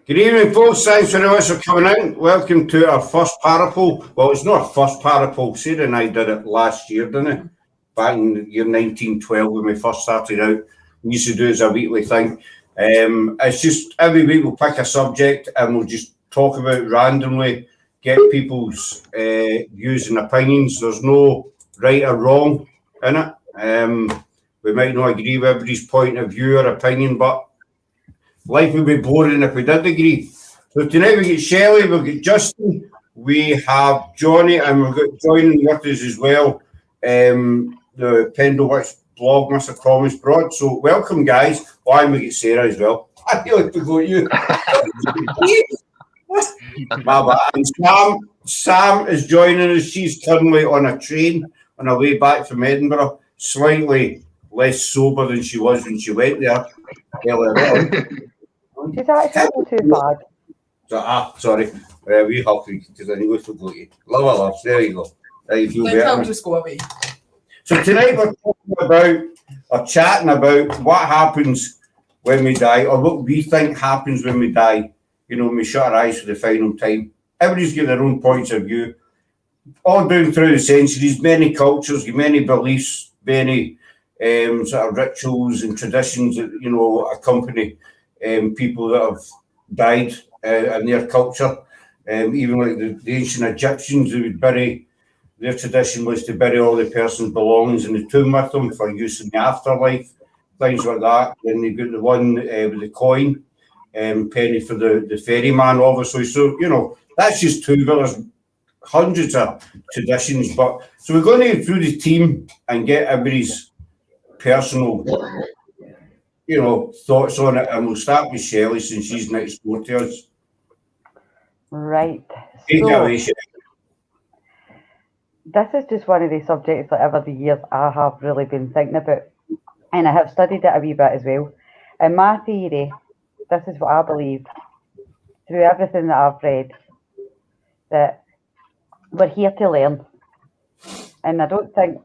Good evening, folks. Thanks very much for coming in. Welcome to our first parapole. Well, it's not our first parapole. Sarah and I did it last year, didn't it? Back in the year 1912 when we first started out. We used to do it as a weekly thing. It's just every week we'll pick a subject and we'll just talk about it randomly, get people's views and opinions. There's no right or wrong in it. We might not agree with everybody's point of view or opinion, but life would be boring if we did agree. So tonight we get Shelley, we've got Justin, we have Johnny, and we've got joining with us as well, the Pendle Witch blog, Mr. Thomas Broad. So welcome, guys. Oh, and we get Sarah as well. I nearly forgot you. And Sam is joining us. She's currently on a train on her way back from Edinburgh, slightly less sober than she was when she went there earlier on. She's actually too bad. Sorry. We have to, because I knew we forgot you. Love. There you go. You feel better. I'll just go away. So tonight we're talking about, or chatting about what happens when we die, or what we think happens when we die. You know, when we shut our eyes for the final time. Everybody's got their own points of view. All down through the centuries, many cultures, many beliefs, many sort of rituals and traditions that, you know, accompany people that have died in their culture. Even like the ancient Egyptians, they would bury, their tradition was to bury all the person's belongings in the tomb with them for use in the afterlife, things like that. Then they've got the one with the coin, penny for the ferryman, obviously. So, you know, that's just two, but there's hundreds of traditions. But so we're going to go through the team and get everybody's personal, you know, thoughts on it, and we'll start with Shelley since she's next door to us. Right. Take it away, Shelley. This is just one of the subjects that over the years I have really been thinking about, and I have studied it a wee bit as well. In my theory, this is what I believe through everything that I've read, that we're here to learn, and I don't think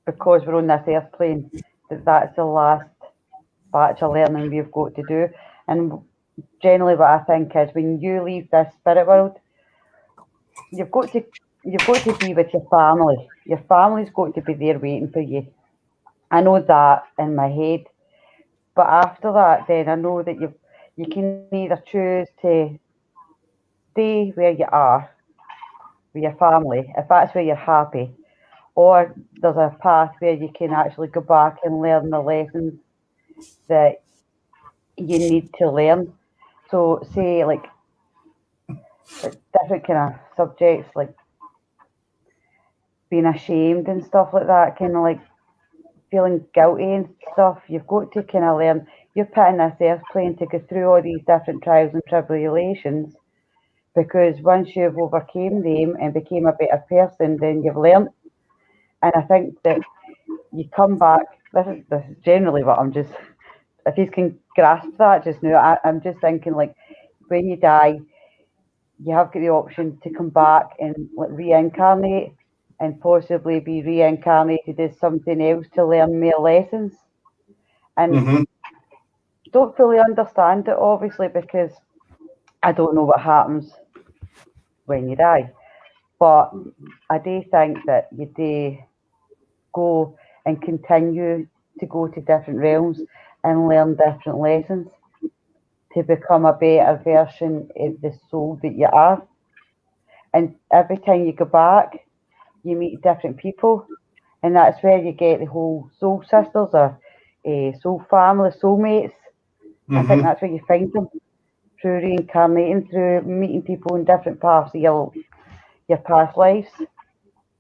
because we're on this earth plane that that's the last batch of learning we've got to do. And generally what I think is when you leave this spirit world, you've got to be with your family. Your family's got to be there waiting for you. I know that in my head, but after that then I know that you can either choose to stay where you are with your family if that's where you're happy, or there's a path where you can actually go back and learn the lessons that you need to learn. So say like different kind of subjects like being ashamed and stuff like that, kind of like feeling guilty and stuff. You've got to kind of learn, you're put in this airplane to go through all these different trials and tribulations, because once you've overcame them and became a better person, then you've learned. And I think that you come back, this is generally what I'm just, if you can grasp that just now, I'm just thinking like when you die, you have got the option to come back and like, reincarnate and possibly be reincarnated as something else to learn more lessons. And don't fully understand it, obviously, because I don't know what happens when you die. But I do think that you do go and continue to go to different realms and learn different lessons to become a better version of the soul that you are. And every time you go back, you meet different people, and that's where you get the whole soul sisters or soul family, soulmates. I think that's where you find them, through reincarnating, through meeting people in different parts of your past lives.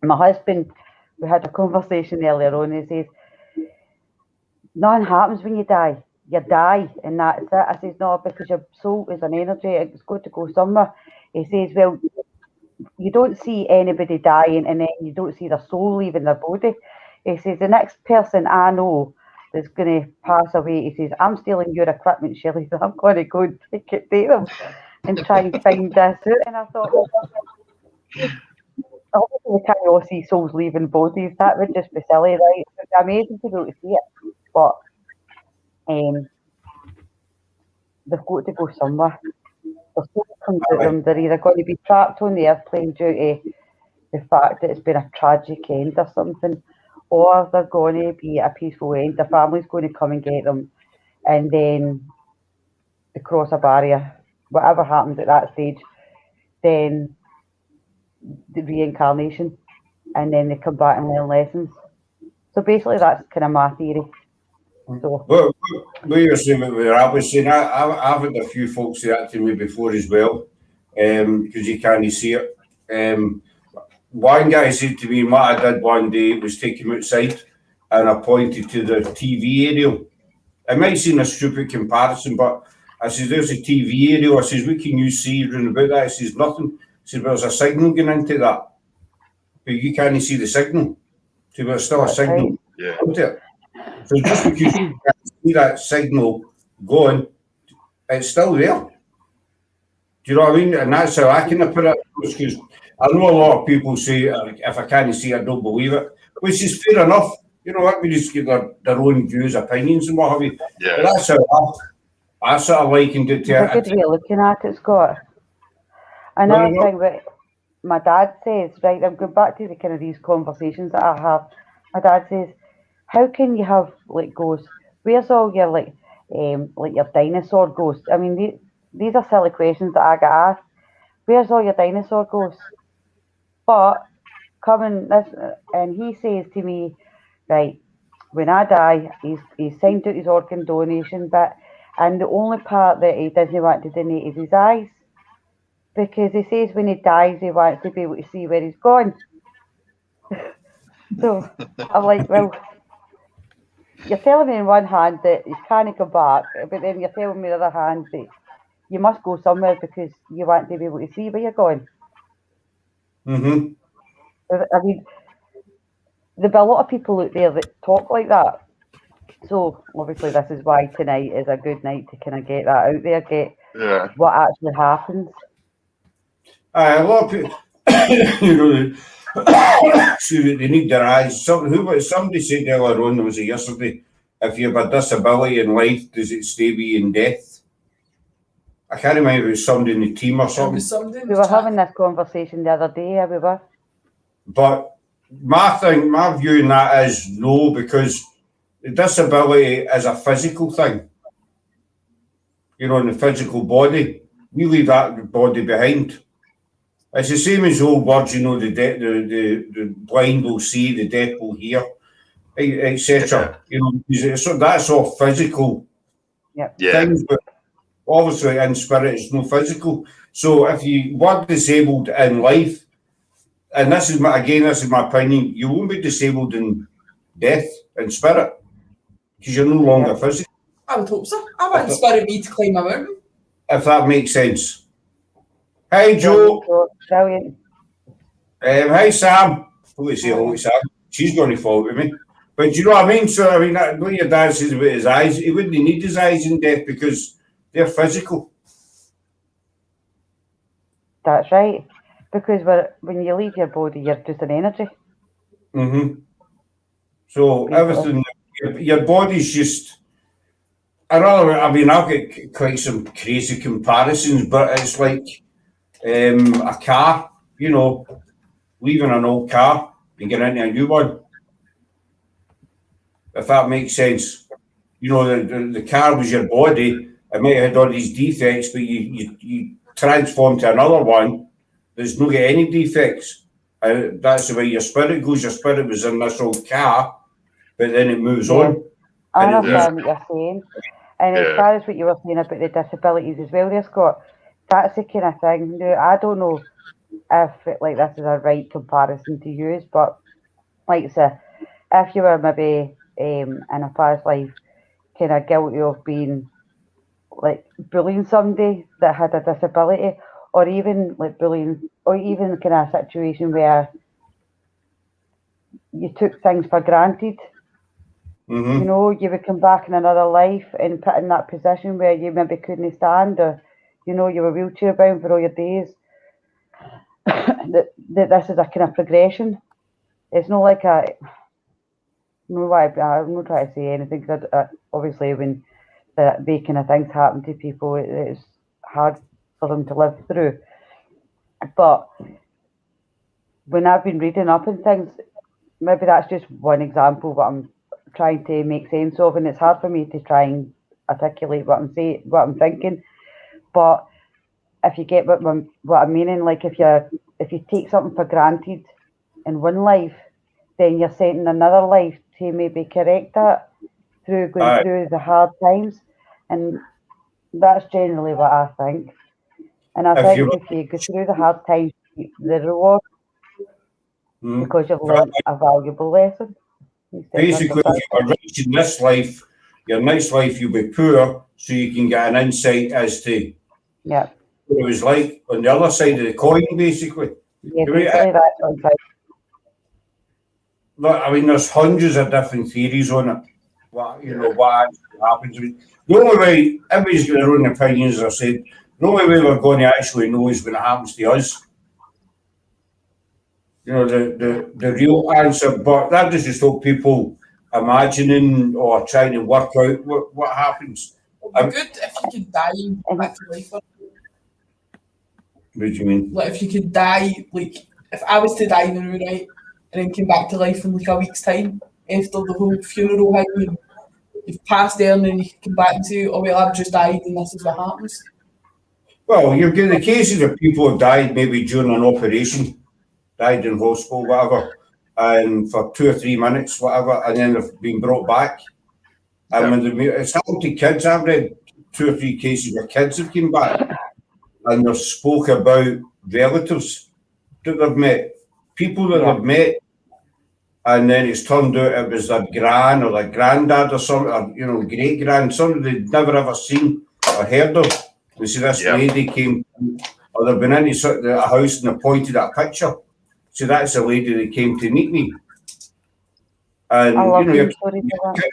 My husband, we had a conversation earlier on, he says, nothing happens when you die. You die, and that's it. I says, no, because your soul is an energy, it's got to go somewhere. He says, well, you don't see anybody dying and then you don't see their soul leaving their body. He says, the next person I know that's going to pass away, he says, I'm stealing your equipment, Shelley, so I'm going to go and take it to them and try and find this out. And I thought, well, obviously we can't all see souls leaving bodies. That would just be silly, right? It's amazing to be able to see it, but they've got to go somewhere. their soul comes out them, they're either going to be trapped on the airplane due to the fact that it's been a tragic end or something, or they're going to be a peaceful end. Their family's going to come and get them, and then they cross a barrier. Whatever happens at that stage, then the reincarnation, and then they come back and learn lessons. So basically, that's kind of my theory. So, Well, what you're saying, what I was saying, I've had a few folks say that to me before as well, because you can't see it. One guy said to me, what I did one day was take him outside and I pointed to the TV aerial. It might seem a stupid comparison, but I says, there's a TV aerial. I says, what can you see round about that? I says, nothing. I says, well, there's a signal going into that, but you can't see the signal. So there's still a signal out it. So just because you can't see that signal going, it's still there. Do you know what I mean? And that's how I can put it. Because I know a lot of people say, if I can't see it, I don't believe it, which is fair enough. You know, everybody's got their own views, opinions, and what have you. Yeah. But that's how I sort of likened it to it's a good way of looking at it, Scott. Another thing that my dad says, right, I'm going back to the kind of these conversations that I have. My dad says, how can you have like ghosts? Where's all your like your dinosaur ghosts? I mean, these are silly questions that I get asked. Where's all your dinosaur ghosts? But coming this, and he says to me, right, when I die, he's signed out his organ donation bit, and the only part that he doesn't want to donate is his eyes, because he says when he dies, he wants to be able to see where he's gone. So I'm like, well, you're telling me on one hand that you can't come back, but then you're telling me on the other hand that you must go somewhere because you want to be able to see where you're going. Mm-hmm. I mean, there'll be a lot of people out there that talk like that. So obviously, this is why tonight is a good night to kind of get that out there, get what actually happens. A lot of people, you know, they need their eyes. Somebody said earlier on, was it yesterday, if you have a disability in life, does it stay with you in death? I can't remember if it was somebody in the team or something. We were having this conversation the other day, we were. But my view on that is no, because the disability is a physical thing. You know, in the physical body, we leave that body behind. It's the same as the old words, you know, the blind will see, the deaf will hear, etc. You know, so that's all physical things, but obviously in spirit it's no physical. So if you were disabled in life, and this is my opinion, you won't be disabled in death, in spirit, because you're no longer physical. I would hope so. I want spirit me to climb a mountain. If that makes sense. Hi, Joe. Brilliant. Hi, Sam. Hope you say hello to Sam. She's going to fall with me. But do you know what I mean? So, I mean, what your dad says about his eyes, he wouldn't need his eyes in death because they're physical. That's right. Because when you leave your body, you're just an energy. Mm-hmm. So everything, your body's just, I mean, I've got quite some crazy comparisons, but it's like a car, you know, leaving an old car and getting into a new one. If that makes sense. You know, the car was your body. It might have had all these defects, but you transform to another one that's not got any defects. That's the way your spirit goes. Your spirit was in this old car, but then it moves on. I understand what you're saying. And as far as what you were saying about the disabilities as well there, Scott, that's the kind of thing. Now, I don't know if this is a right comparison to use, but like I said, if you were maybe in a past life kind of guilty of being like bullying somebody that had a disability, or even like bullying, or even kind of a situation where you took things for granted. Mm-hmm. You know, you would come back in another life and put in that position where you maybe couldn't stand, or you know, you were wheelchair bound for all your days. that this is a kind of progression. It's not like a. No, I'm not trying to say anything because obviously when they kind of things happen to people, it's hard for them to live through. But when I've been reading up and things, maybe that's just one example what I'm trying to make sense of, and it's hard for me to try and articulate what I'm thinking. But if you get what I'm meaning, like if you take something for granted in one life, then you're setting another life to maybe correct that through going through the hard times, and that's generally what I think. And I think if you go through the hard times, the reward because you've learned a valuable lesson. Basically, if you are rich in this life, your next life you'll be poor, so you can get an insight as to what it was like on the other side of the coin, basically. Yeah, basically that's what I'm saying. Look, I mean, there's hundreds of different theories on it. What actually happens. The only way, everybody's got their own opinions, as I said. The only way we're going to actually know is when it happens to us. You know, the real answer. But that doesn't stop people imagining or trying to work out what happens. It would be good if you could die and come back to life. What do you mean? Like if you could die, like if I was to die now, right, and then came back to life in like a week's time after the whole funeral thing, you've passed there and then you can come back and say, oh well, I've just died and this is what happens. Well, you've got the cases of people who died maybe during an operation, died in hospital, whatever, and for 2 or 3 minutes, whatever, and then they've been brought back. And when it's happened to kids, I've read 2 or 3 cases where kids have come back and they've spoke about relatives that they've met, people that they've met, and then it's turned out it was their gran or their granddad or something, or great-grand, something they'd never ever seen or heard of. They see this lady came, or they've been into a house and they pointed at a picture. So that's a lady that came to meet me. And I love your story for that.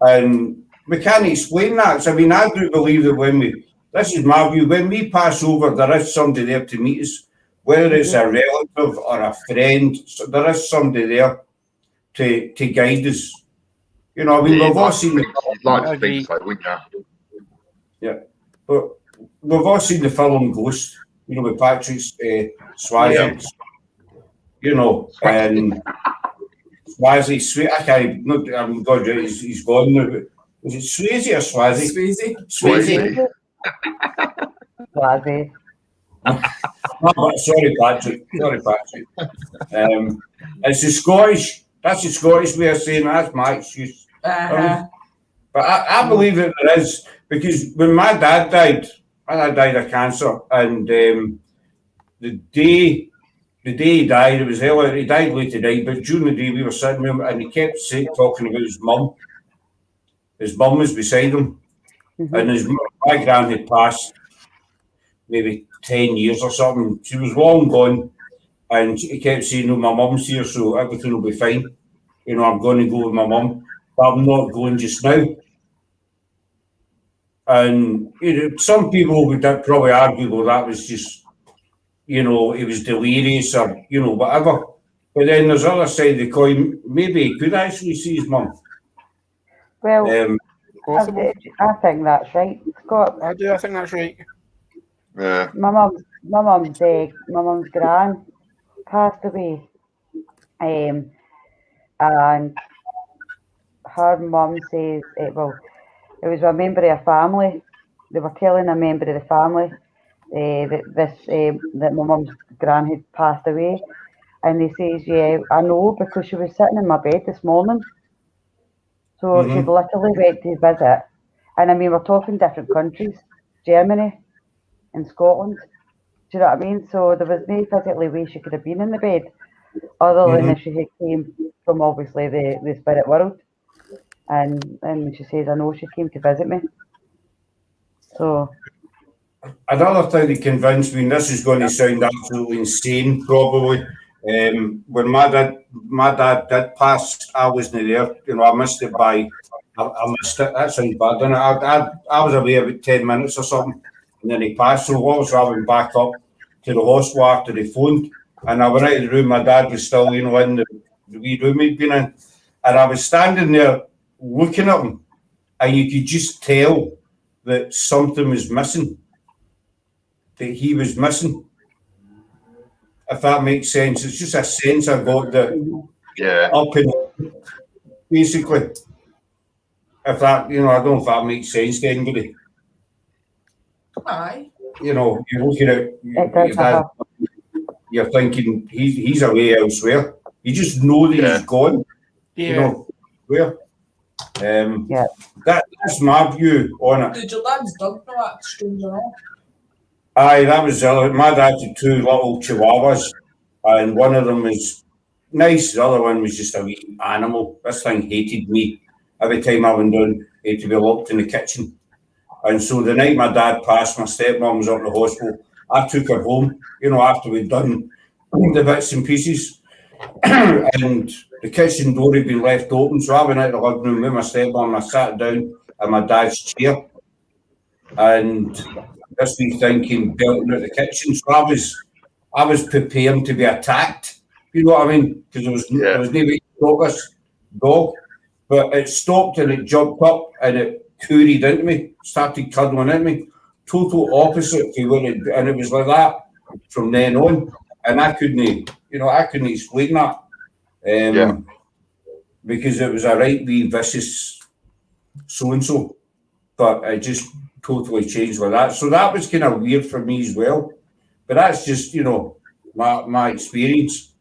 And we can't explain that. So, I mean, I do believe that this is my view, when we pass over, there is somebody there to meet us, whether it's a relative or a friend, so there is somebody there to guide us. You know, I mean, we've all seen you'd like to think so, wouldn't you? Yeah, but we've all seen the film Ghost, you know, with Patrick Swayze, you know, and Swayze, I can't, I'm God, he's gone now. Is it Swayze or Swayze? Swayze. Swayze. Sorry, Patrick. It's the Scottish. That's the Scottish way of saying that's my excuse. But I believe that there is, because when my dad died of cancer, and the day he died, it was earlier. He died late tonight, but during the day we were sitting with him, and he kept talking about his mum. His mum was beside him, and my gran had passed maybe 10 years or something. She was long gone, and he kept saying, "No, my mum's here, so everything will be fine. You know, I'm going to go with my mum, but I'm not going just now." And some people would probably argue, well, that was just, he was delirious or, whatever. But then there's the other side of the coin, maybe he could actually see his mum. Well, I think that's right, Scott. I think that's right. Yeah. My mum's gran passed away, and her mum says it was a member of a family. They were telling a member of the family that my mum's gran had passed away, and he says, "Yeah, I know because she was sitting in my bed this morning." So she'd literally went to visit, and I mean we're talking different countries, Germany and Scotland. Do you know what I mean? So there was no physically way she could have been in the bed, other than if she had came from obviously the spirit world. And she says, "I know she came to visit me." So another thing that convinced me, and this is going to sound absolutely insane, probably. When my dad did pass, I wasn't there. I missed it by. I missed it. That sounds bad, doesn't it? I was away about 10 minutes or something, and then he passed. So obviously I went back up to the hospital after they phoned, and I went out of the room. My dad was still, in the wee room he'd been in, and I was standing there looking at him, and you could just tell that something was missing. that he was missing. If that makes sense, it's just a sense I got that Yeah. up and basically. If that, you know, I don't know if that makes sense to anybody. Aye. You know, you're looking at It does, your dad, you're thinking he's away elsewhere. You just know that he's gone. Yeah. You know where. Yeah. That's my view on it. Did your dad's dog know that? Strange or not? Aye, that was my dad had 2 little chihuahuas, and one of them was nice. The other one was just a wee animal. This thing hated me. Every time I went down, he had to be locked in the kitchen. And so the night my dad passed, my stepmom was up in the hospital. I took her home, you know, after we'd done the bits and pieces. And the kitchen door had been left open. So I went out to the living room with my stepmom and I sat down in my dad's chair. And this wee thing came belting out the kitchen. So I was preparing to be attacked. You know what I mean? Because there was no way to stop this dog. But it stopped and it jumped up and it curried into me, started cuddling into me. Total opposite to what it, and it was like that from then on. And I couldn't explain that. Because it was a right wee vicious so-and-so. But it just totally changed with that. So that was kind of weird for me as well. But that's just, you know, my experience.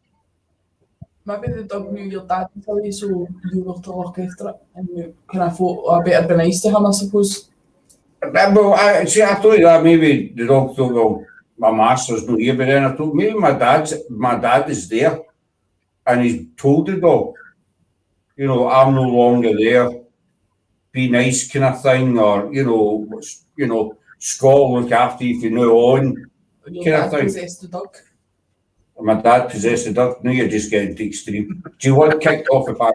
Maybe the dog knew your dad until you, so you were to look after it, and you kind of thought, I better be nice to him, I suppose. Well, I thought that maybe the dog thought, well, my master's not here, but then I thought maybe my dad is there, and he's told the dog, you know, I'm no longer there, be nice kind of thing, or you know, Scott look after you if you're not on. Your Kind of dad thing. possessed the dog. My dad possessed the dog. No, you're just getting to extreme. Do you want kicked off if I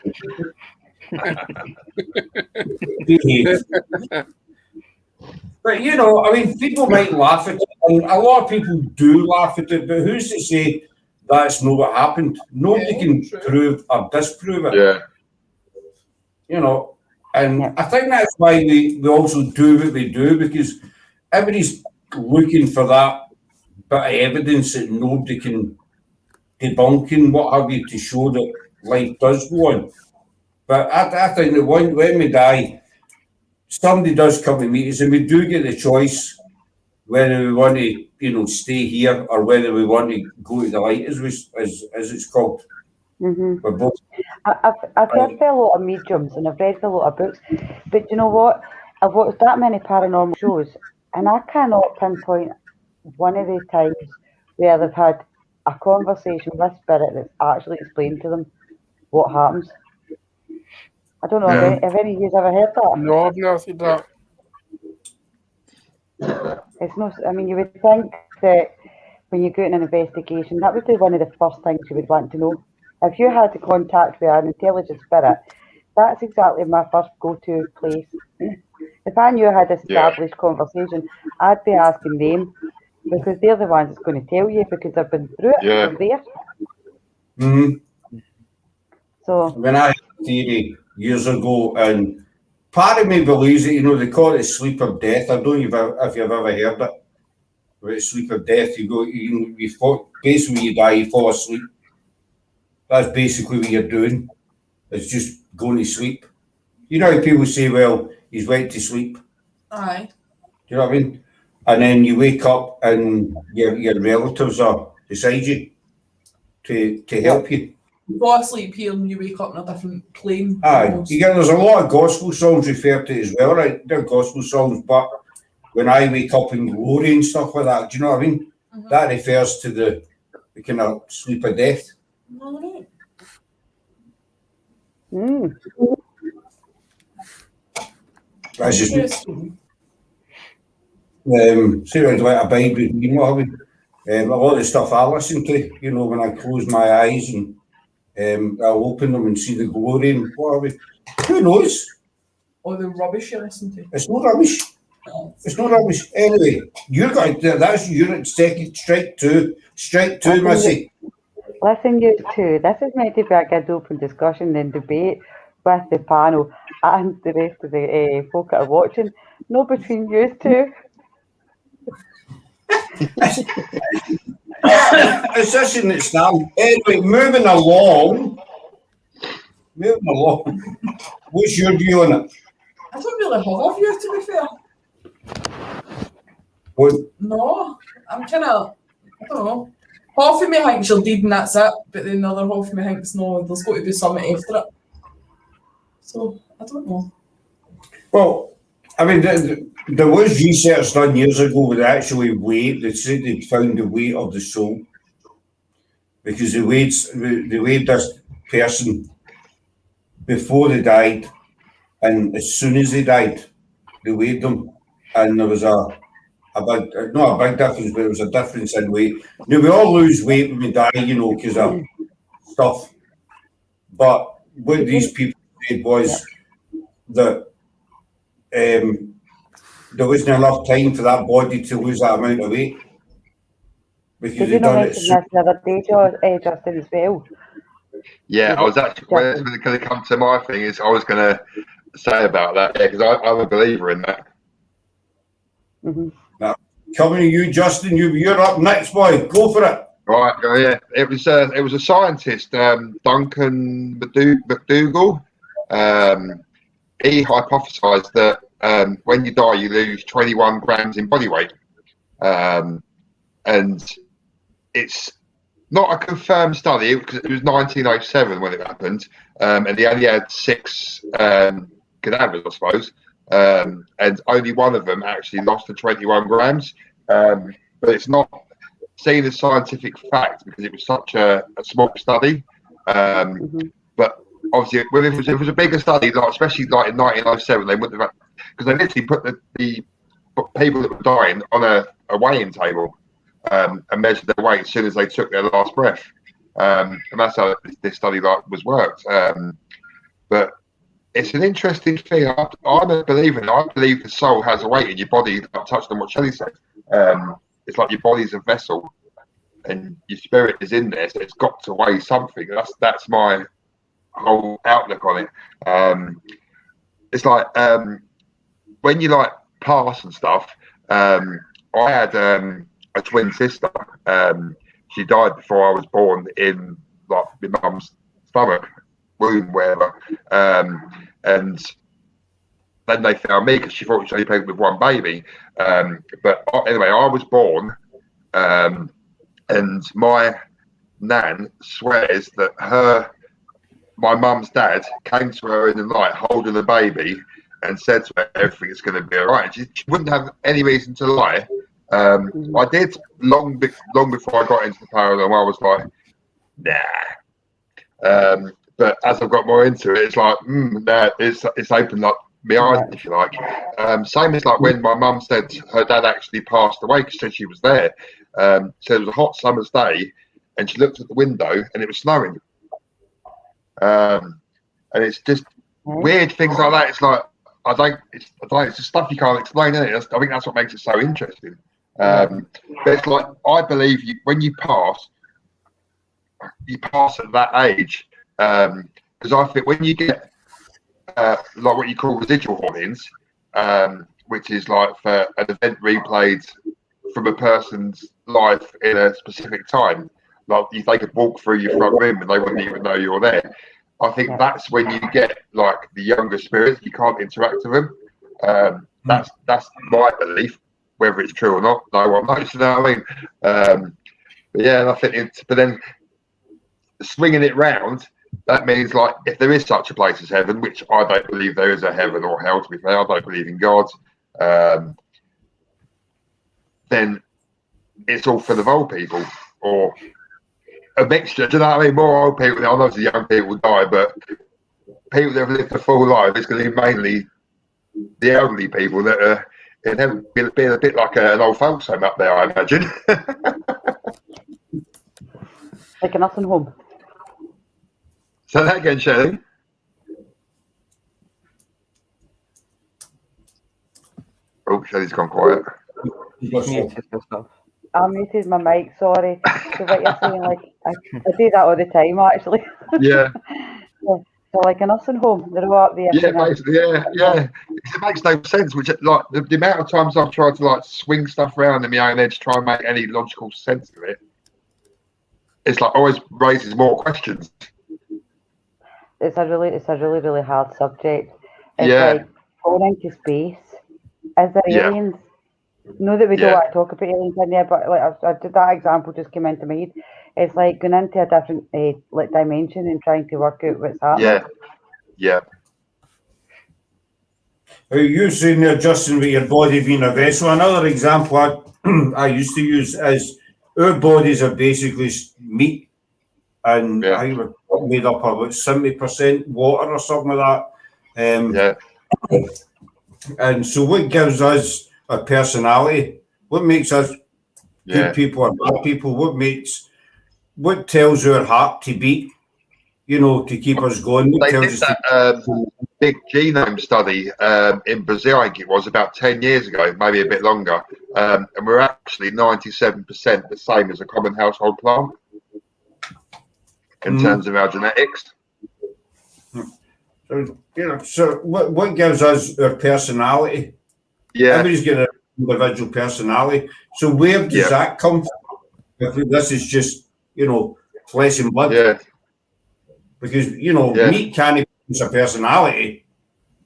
behave? But you know, I mean, people might laugh at it, and a lot of people do laugh at it, but who's to say that's not what happened? Nobody can prove or disprove it. Yeah. You know, and I think that's why we also do what we do, because everybody's looking for that bit of evidence that nobody can debunk and what have you to show that life does go on. But I think that when we die, somebody does come to meet us, and we do get the choice whether we want to, you know, stay here or whether we want to go to the light, as it's called. Mm-hmm. We're both. I've heard a lot of mediums and I've read a lot of books, but you know what? I've watched that many paranormal shows, and I cannot pinpoint one of the times where they've had a conversation with spirit that's actually explained to them what happens. I don't know if any of you ever heard that. No, I've never seen that. It's no. I mean, you would think that when you go in an investigation, that would be one of the first things you would want to know. If you had to contact with an intelligent spirit, that's exactly my first go-to place. If I knew I had established conversation, I'd be asking them, because they're the ones that's going to tell you, because they've been through it. Yeah. They're there. Mm-hmm. So when I had a theory years ago, and part of me believes it, you know, they call it sleep of death. I don't know if you've ever heard it. About sleep of death, basically when you die, you fall asleep. That's basically what you're doing. It's just going to sleep. You know how people say, well, he's went to sleep. Aye. Do you know what I mean? And then you wake up and your relatives are beside you to help you. You fall asleep here and you wake up in a different plane. Aye, almost. there's a lot of gospel songs referred to as well, right? They're gospel songs, but when I wake up in glory and stuff like that, do you know what I mean? Mhm. That refers to the kind of sleep of death. Alright. That's just Interesting. say I'd like a Bible, you know what I mean? A lot of the stuff I listen to, you know, when I close my eyes and I'll open them and see the glory and what have you. Who knows? Or the rubbish you listen to. It's not rubbish. It's not rubbish. Anyway, that's your second strike two, Missy. listen, you two, this is meant to be a good open discussion and debate with the panel and the rest of the folk that are watching. No between you two. It's just in its now. Anyway, moving along. What's your view on it? I don't really have a view, to be fair. What? No, I'm kind of, I don't know. Half of me thinks you're dead and that's it, but then the other half of me thinks no, there's got to be something after it. So, I don't know. Well, I mean, there was research done years ago with actually weight. They said they found the weight of the soul because they weighed this person before they died, and as soon as they died, they weighed them, and there was a big, not a big difference, but there was a difference in weight. Now we all lose weight when we die, you know, because of stuff. But what these people said was that there wasn't enough time for that body to lose that amount of weight. Because Did they you not done it mention this the other day, Justin, as well? Yeah, I was actually when it's going to come to my thing is I was going to say about that, yeah, because I'm a believer in that. Mm-hmm. Now, coming to you, Justin, you're up next, boy. Go for it. Right, yeah, it was a scientist, Duncan McDougall. He hypothesized that when you die, you lose 21 grams in body weight, and it's not a confirmed study because it was 1907 when it happened, and he only had 6 cadavers, I suppose, and only one of them actually lost the 21 grams. But it's not seen as scientific fact because it was such a small study. But obviously, if it was a bigger study, like especially like in 1907, they wouldn't have, because they literally put the people that were dying on a weighing table and measured their weight as soon as they took their last breath, and that's how this study was worked. But it's an interesting thing. I'm a believer. I believe the soul has a weight in your body. I touched on what Shelley said. It's like your body's a vessel, and your spirit is in there, so it's got to weigh something. That's my whole outlook on it. It's like when you like pass and stuff. I had a twin sister. She died before I was born in like my mum's stomach, womb, wherever. And then they found me because she thought she was only pregnant with one baby. But anyway, I was born, and my nan swears that my mum's dad came to her in the night holding the baby and said to her everything's going to be all right. She wouldn't have any reason to lie. I did long before I got into the paranormal. I was like, nah. But as I've got more into it, it's like, it's opened up my eyes, if you like. Same as like when my mum said her dad actually passed away because she was there. So it was a hot summer's day, and she looked at the window and it was snowing. And it's just weird things like that. It's like it's just stuff you can't explain, isn't it? I think that's what makes it so interesting. But it's like I believe when you pass at that age, because I think when you get like what you call residual hauntings, which is like for an event replayed from a person's life in a specific time, like they could walk through your front room and they wouldn't even know you're there. I think that's when you get like the younger spirits. You can't interact with them. That's my belief. Whether it's true or not, no one knows. You know what I mean? But yeah, and I think but then swinging it round, that means like if there is such a place as heaven, which I don't believe there is a heaven or hell. To be fair, I don't believe in God. Then it's all full of old people or a mixture. Do you know what I mean? More old people. I know the young people die, but people that have lived a full life, it's going to be mainly the elderly people that are in heaven, being a bit like an old folks home up there, I imagine. Like a nursing home. Say that again, Shelley. Oh, Shelley's gone quiet. I muted my mic, sorry. So what you're saying, like I do that all the time actually. Yeah. So like a nursing home, they're all up there. Yeah, kind of- basically, yeah. It makes no sense. Which, like, the amount of times I've tried to like swing stuff around in my own head to try and make any logical sense of it, it's like always raises more questions. It's a really hard subject. It's Yeah. like going into space. Is there Yeah. aliens? Know that we don't Yeah. want to talk about aliens in there, but like I did that example just came into my head. It's like going into a different like dimension and trying to work out what's happening. Yeah. You're saying there, Justin, with your body being a vessel. Another example I used to use is our bodies are basically meat, and Yeah. I think we're made up of about 70% water or something like that. And so, what gives us a personality? What makes us good people or bad people? What tells our heart to beat? You know, to keep us going. What They tells did us that big genome study in Brazil, I think it was about 10 years ago, maybe a bit longer. And we're actually 97% the same as a common household plant in terms of our genetics. So, you know, so what gives us our personality? Yeah. Everybody's got an individual personality. So where does that come from? If this is just, you know, flesh and blood. Yeah. Because, you know, meat can't produce a personality.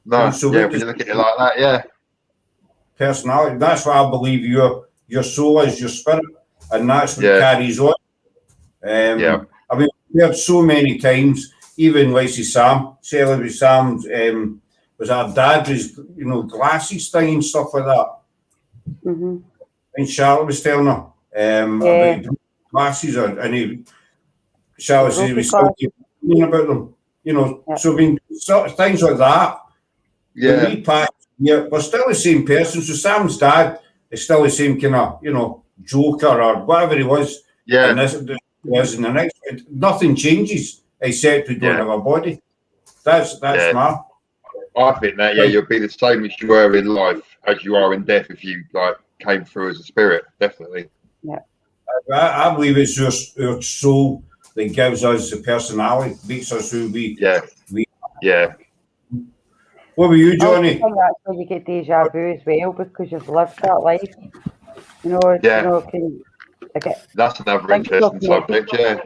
No, so when you look at it like that, personality. That's what I believe your soul is, your spirit, and that's what carries on. I mean, we heard so many times, even like Sam, Sam's was our dad was, you know, glasses thing and stuff like that. Mm-hmm. And Charlotte was telling her about glasses, and Charlotte said he was still keeping about them. You know, so I mean, sort of things like that. When we pass, we're still the same person. So Sam's dad is still the same kind of, you know, joker or whatever he was. Yeah. And this was in the next. Nothing changes except we don't have a body. That's smart. I think that you'll be the same as you were in life as you are in death if you like came through as a spirit. Definitely. Yeah. I believe it's our soul that gives us the personality, makes us who we. Yeah. What were you, Johnny? I think that's where you get deja vu as well because you've lived that life. You know. Yeah. You know, that's another interesting subject. Yeah.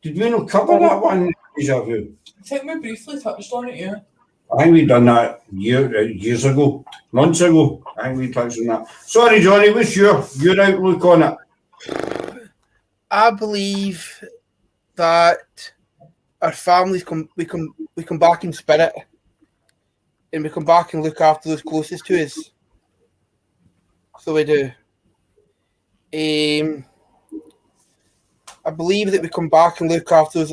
Did we not cover that one, deja vu? I think we briefly touched on it, yeah. I think we'd done that years ago, months ago. I think we touched on that. Sorry, Johnny, what's your outlook on it? I believe that our families we come back in spirit, and we come back and look after those closest to us. So we do. I believe that we come back and look after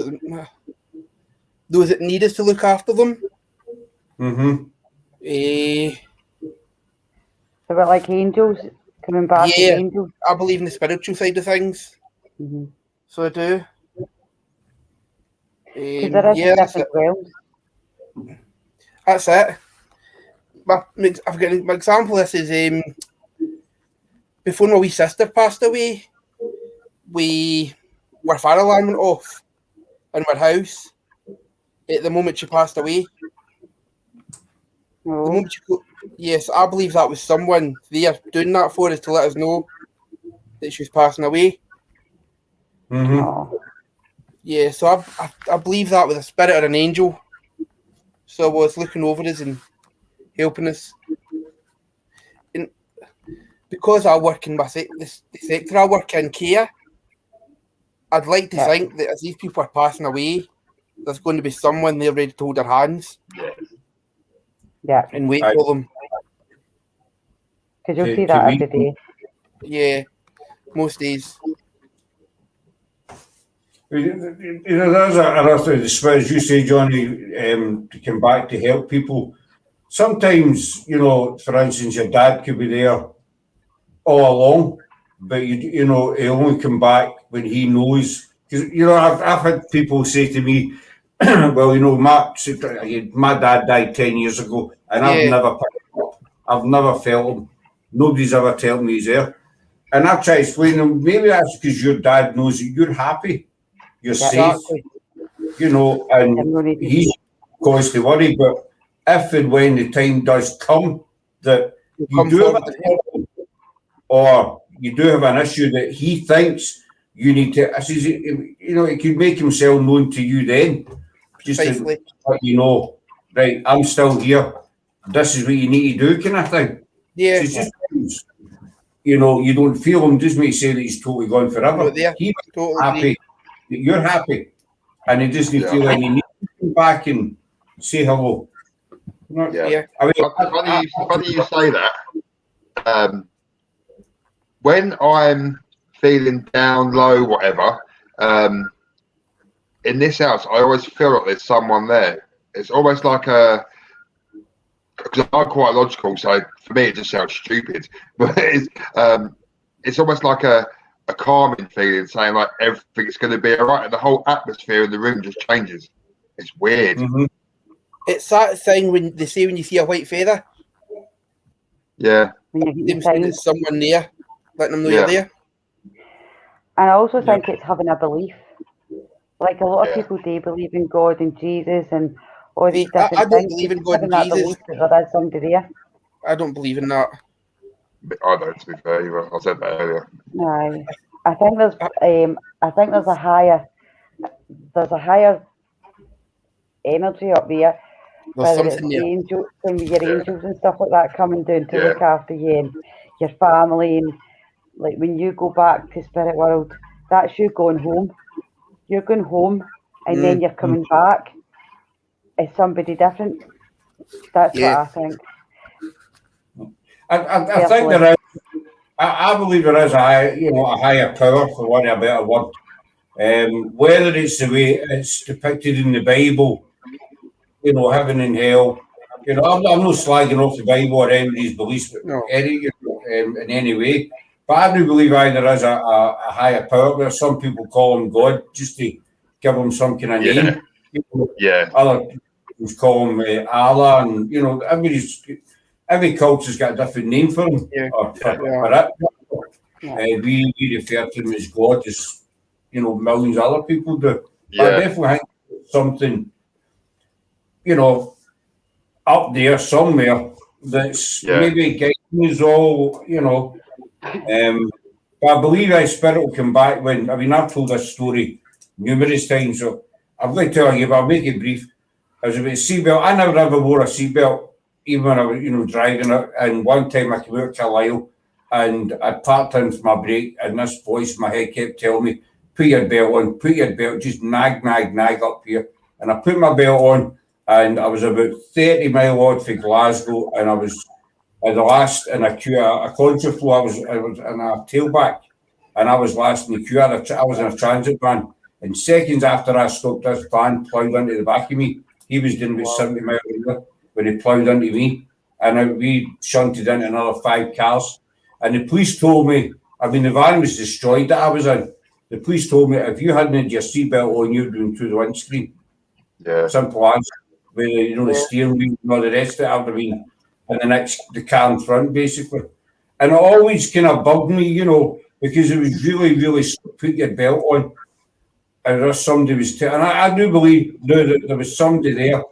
those that need us to look after them. So we're like angels coming back as angels. I believe in the spiritual side of things. Mm-hmm. So I do. Because there is different realms. That's it. I've got my example. This is before my wee sister passed away, our fire alarm went off in our house at the moment she passed away. Oh. The moment yes, I believe that was someone there doing that for us to let us know that she was passing away. Oh. Yeah, so I believe that was a spirit or an angel. So it was looking over us and helping us. And because I work in the sector I work in care, I'd like to think that as these people are passing away, there's going to be someone there ready to hold their hands. Yeah. And wait for them. Because you'll see that every day. Yeah, most days. You know, there's another thing, as you say, Johnny, to come back to help people. Sometimes, you know, for instance, your dad could be there all along, but you know, he'll only come back when he knows. Because you know, I've had people say to me, "Well, you know, my dad died 10 years ago, and I've never picked him up. I've never felt him. Nobody's ever told me he's there." And I've tried to explain to them, maybe that's because your dad knows that you're happy. You're safe. you know, and he's cause to worry. But if and when the time does come that you do have a problem or you do have an issue that he thinks you need to, I says, you know, he could make himself known to you then, just to let you know, right, I'm still here. This is what you need to do, kind of thing. Yeah. So it's just, you know, you don't feel him, doesn't mean to say that he's totally gone forever. He's totally happy that you're happy. And he doesn't feel like he needs to come back and say hello. Yeah. I mean, funny you say that. When I'm feeling down, low, whatever, in this house, I always feel like there's someone there. It's almost like because I'm quite logical, so for me it just sounds stupid. But it's almost like a calming feeling, saying like everything's going to be all right, and the whole atmosphere in the room just changes. It's weird. Mm-hmm. It's that thing when they say when you see a white feather. Yeah. It's someone there, letting them know you're there. And I also think it's having a belief. Like a lot of people, they believe in God and Jesus and all these different things. I don't believe in God and Jesus. Belief that there is somebody there. I don't believe in that. I don't, to be fair, either. I said that earlier. No, I think there's a higher energy up there. There's Whether it's something the there. angels, and your angels and stuff like that coming down to look after you and your family, and like when you go back to spirit world, that's you going home. You're going home, and then you're coming back as somebody different. That's what I think. I think there is. I believe there is a higher power, for want of a better word. Whether it's the way it's depicted in the Bible, you know, heaven and hell. You know, I'm not slagging off the Bible or anybody's beliefs in any way. But I do believe there is a higher power there. Some people call him God just to give him some kind of name. You know, other people call him Allah, and you know, every culture's got a different name for him. We refer to him as God, as you know, millions of other people do. But I definitely think it's something, you know, up there somewhere that's maybe guiding us all, you know. But I believe our spirit will come back when, I mean, I've told this story numerous times, so I'd like to tell you, but I'll make it brief. I was about a seatbelt. I never ever wore a seatbelt, even when I was, you know, driving it. And one time I came out of Carlisle and I parked into my brake, and this voice in my head kept telling me, put your belt on, just nag up here. And I put my belt on, and I was about 30 mile odd for Glasgow, and I was at the last in a queue, a concert floor. I was in a tailback, and I was last in the queue. I was in a transit van, and seconds after I stopped, this van ploughed into the back of me. He was doing about 70 miles an hour when he ploughed into me, and we shunted into another 5 cars. And the police told me, I mean, the van was destroyed that I was in. The police told me, if you hadn't had your seatbelt on, you'd been through the windscreen. Simple as. With you know, the steering wheel and all the rest of it, I'd have been in the car in front, basically. And it always kind of bugged me, you know, because it was really, really put your belt on. And there's somebody was and I do believe now that there was somebody there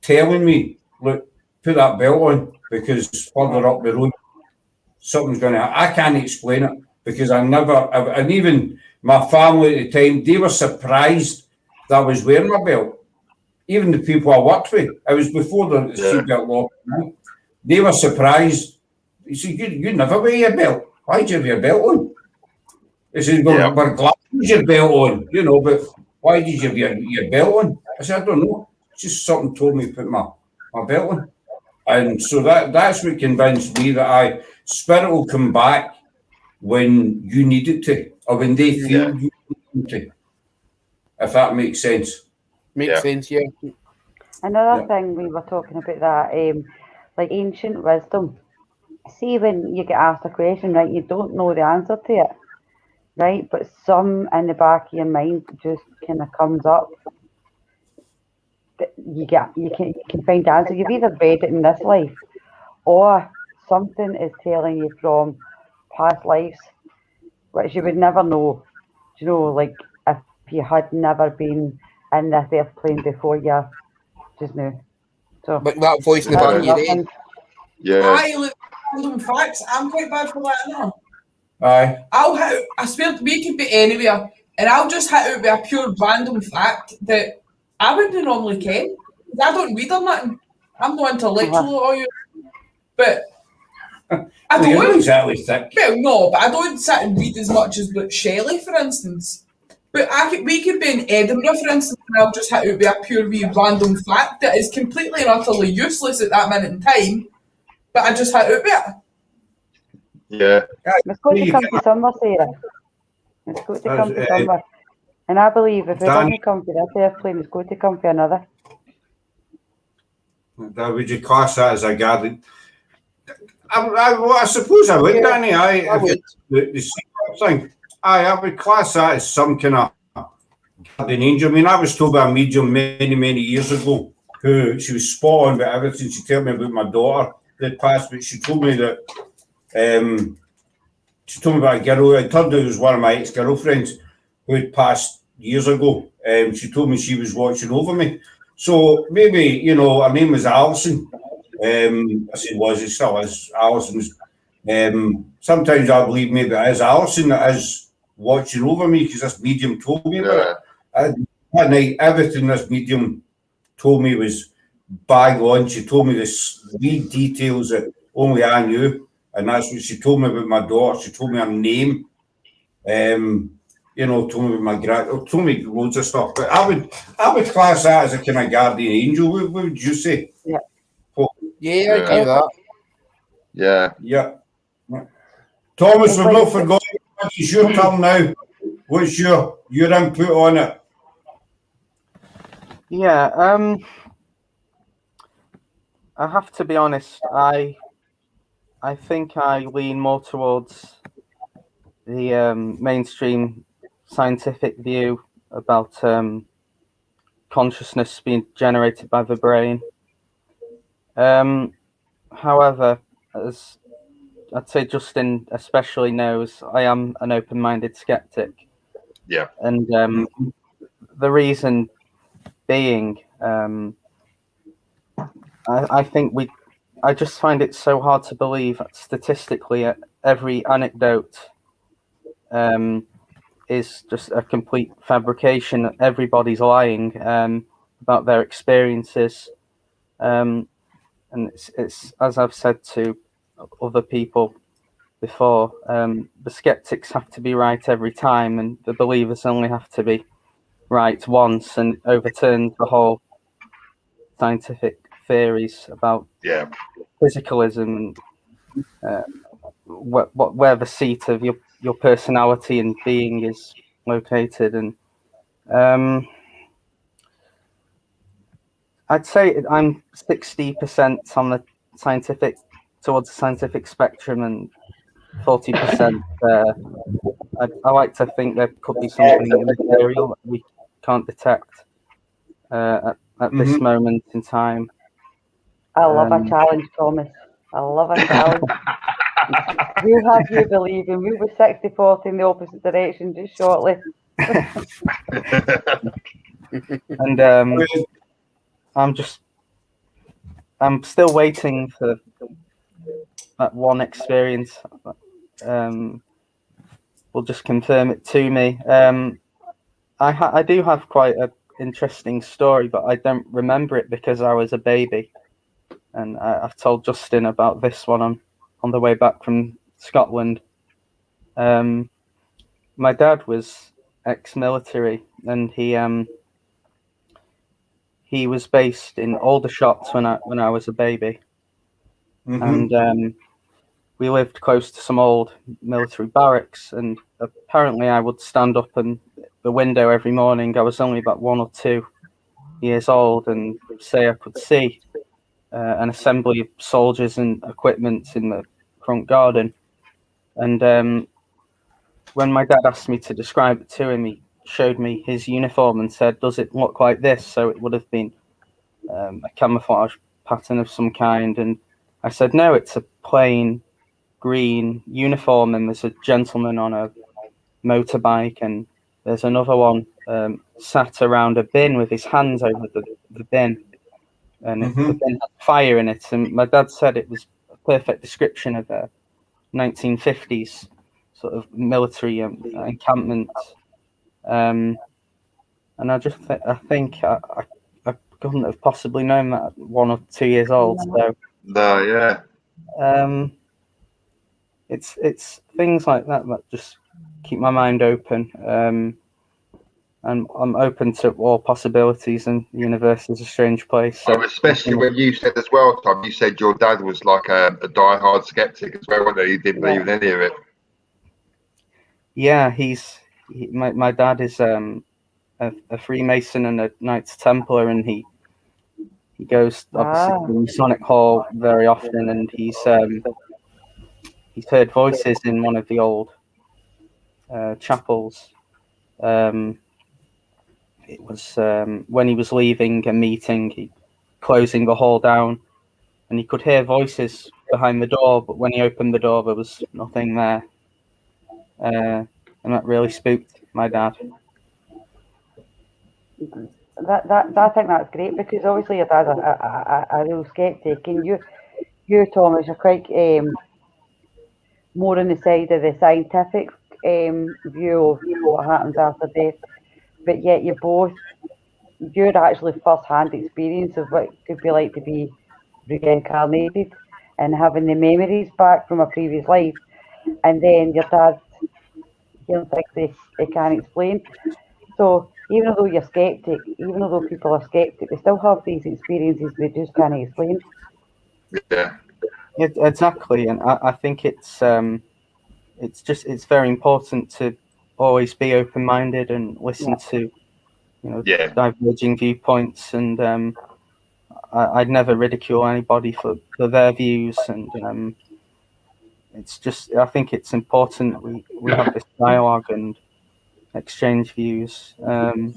telling me, look, put that belt on, because further up the road, something's going to happen. I can't explain it, because and even my family at the time, they were surprised that I was wearing my belt. Even the people I worked with, it was before the seatbelt law. They were surprised. He said, you never wear your belt. Why do you have your belt on? They said, we're glad you have your belt on, you know, but why did you have your belt on? I said, I don't know. It's just something told me to put my belt on. And so that's what convinced me that spirit will come back when you need it to, or when they feel you need it to, if that makes sense. Makes sense, yeah. Another thing we were talking about that, like ancient wisdom. See, when you get asked a question, right, you don't know the answer to it, right? But some in the back of your mind just kind of comes up. You can find the answer. You've either read it in this life, or something is telling you from past lives, which you would never know. You know, like if you had never been in this airplane before you just now. So Like that voice in the Yeah. back of your head. nothing. Yeah. I look random facts. I'm quite bad for that now. Aye. I swear we could be anywhere, and I'll just hit out with a pure random fact that I wouldn't normally ken. 'Cause I don't read or nothing. I'm not intellectual or you, but I Well, you're not don't. exactly thick. Well, no, but I don't sit and read as much as like Shelley, for instance. But we could be in Edinburgh, for instance, and I'll just hit out with a pure wee random fact that is completely and utterly useless at that minute in time, but I just hit out with it. Yeah. It's got to You come can- to summer, Sarah. It's got to come to summer. And I believe if it Dan- doesn't come to this airplane, it's going to come to another. Would you class that as a garden? I suppose I would, Yeah, Danny. I would. The secret thing. I would class that as some kind of guardian angel. I mean, I was told by a medium many years ago who she was spot on with everything. She told me about my daughter that passed, but she told me that she told me about a girl. It turned out it was one of my ex-girlfriends who had passed years ago. She told me she was watching over me. So maybe, you know, her name was Alison. I said, it still is Alison's. Sometimes I believe maybe it is Alison that is watching over me because this medium told me about it. That night, everything this medium told me was bang on. She told me the wee details that only I knew, and that's what she told me about my daughter. She told me her name. You know, told me about my told me loads of stuff. But I would class that as a kind of guardian angel. What would you say? Yeah. Yeah, I agree with that. Yeah. Yeah. Thomas, It's we've like- not forgotten. It's your turn now. What's your input on it? Yeah, I have to be honest. I think I lean more towards the mainstream scientific view about consciousness being generated by the brain. However, as I'd say Justin especially knows, I am an open-minded skeptic. Yeah. And the reason being, I think I just find it so hard to believe that statistically every anecdote is just a complete fabrication. Everybody's lying about their experiences. And it's as I've said to other people before, the skeptics have to be right every time, and the believers only have to be right once, and overturn the whole scientific theories about physicalism and where the seat of your personality and being is located. And I'd say I'm 60% on the scientific towards the scientific spectrum and 40%. I like to think there could be something immaterial that we can't detect at this moment in time. I love a challenge, Thomas. I love a challenge. We'll have you believing. We'll be 60-40 in the opposite direction just shortly. And I'm still waiting for that one experience. Will just confirm it to me. I do have quite an interesting story, but I don't remember it because I was a baby. And I've told Justin about this one on the way back from Scotland. My dad was ex-military, and he was based in Aldershot when I was a baby, and we lived close to some old military barracks. And apparently, I would stand up in the window every morning. I was only about 1 or 2 years old, and say I could see an assembly of soldiers and equipment in the front garden. And when my dad asked me to describe it to him, he showed me his uniform and said, "Does it look like this?" So it would have been a camouflage pattern of some kind. And I said, "No, it's a plain green uniform, and there's a gentleman on a motorbike." And there's another one sat around a bin with his hands over the bin, and the bin had fire in it. And my dad said it was a perfect description of a 1950s sort of military encampment. And I just I think I couldn't have possibly known that at 1 or 2 years old. So No, yeah. It's things like that just keep my mind open. And I'm open to all possibilities, and the universe is a strange place. So, especially when you said as well, Tom, you said your dad was like a die-hard skeptic as well, wasn't he? He didn't believe in any of it. Yeah, my dad is a Freemason and a Knights Templar, and he goes obviously to the Masonic Hall very often, and he's heard voices in one of the old chapels. It was when he was leaving a meeting, closing the hall down, and he could hear voices behind the door, but when he opened the door, there was nothing there. And that really spooked my dad. I think that's great, because obviously your dad's a real skeptic, and you Thomas, are quite more on the side of the scientific view of what happens after death, but yet you're actually first-hand experience of what it could be like to be reincarnated and having the memories back from a previous life, and then your dad hearing things they can't explain. So even though you're skeptic, even though people are skeptic, they still have these experiences they just can't explain. Yeah. Exactly, and I think it's very important to always be open-minded and listen to diverging viewpoints, and I'd never ridicule anybody for their views, and it's just, I think it's important we have this dialogue and exchange views. And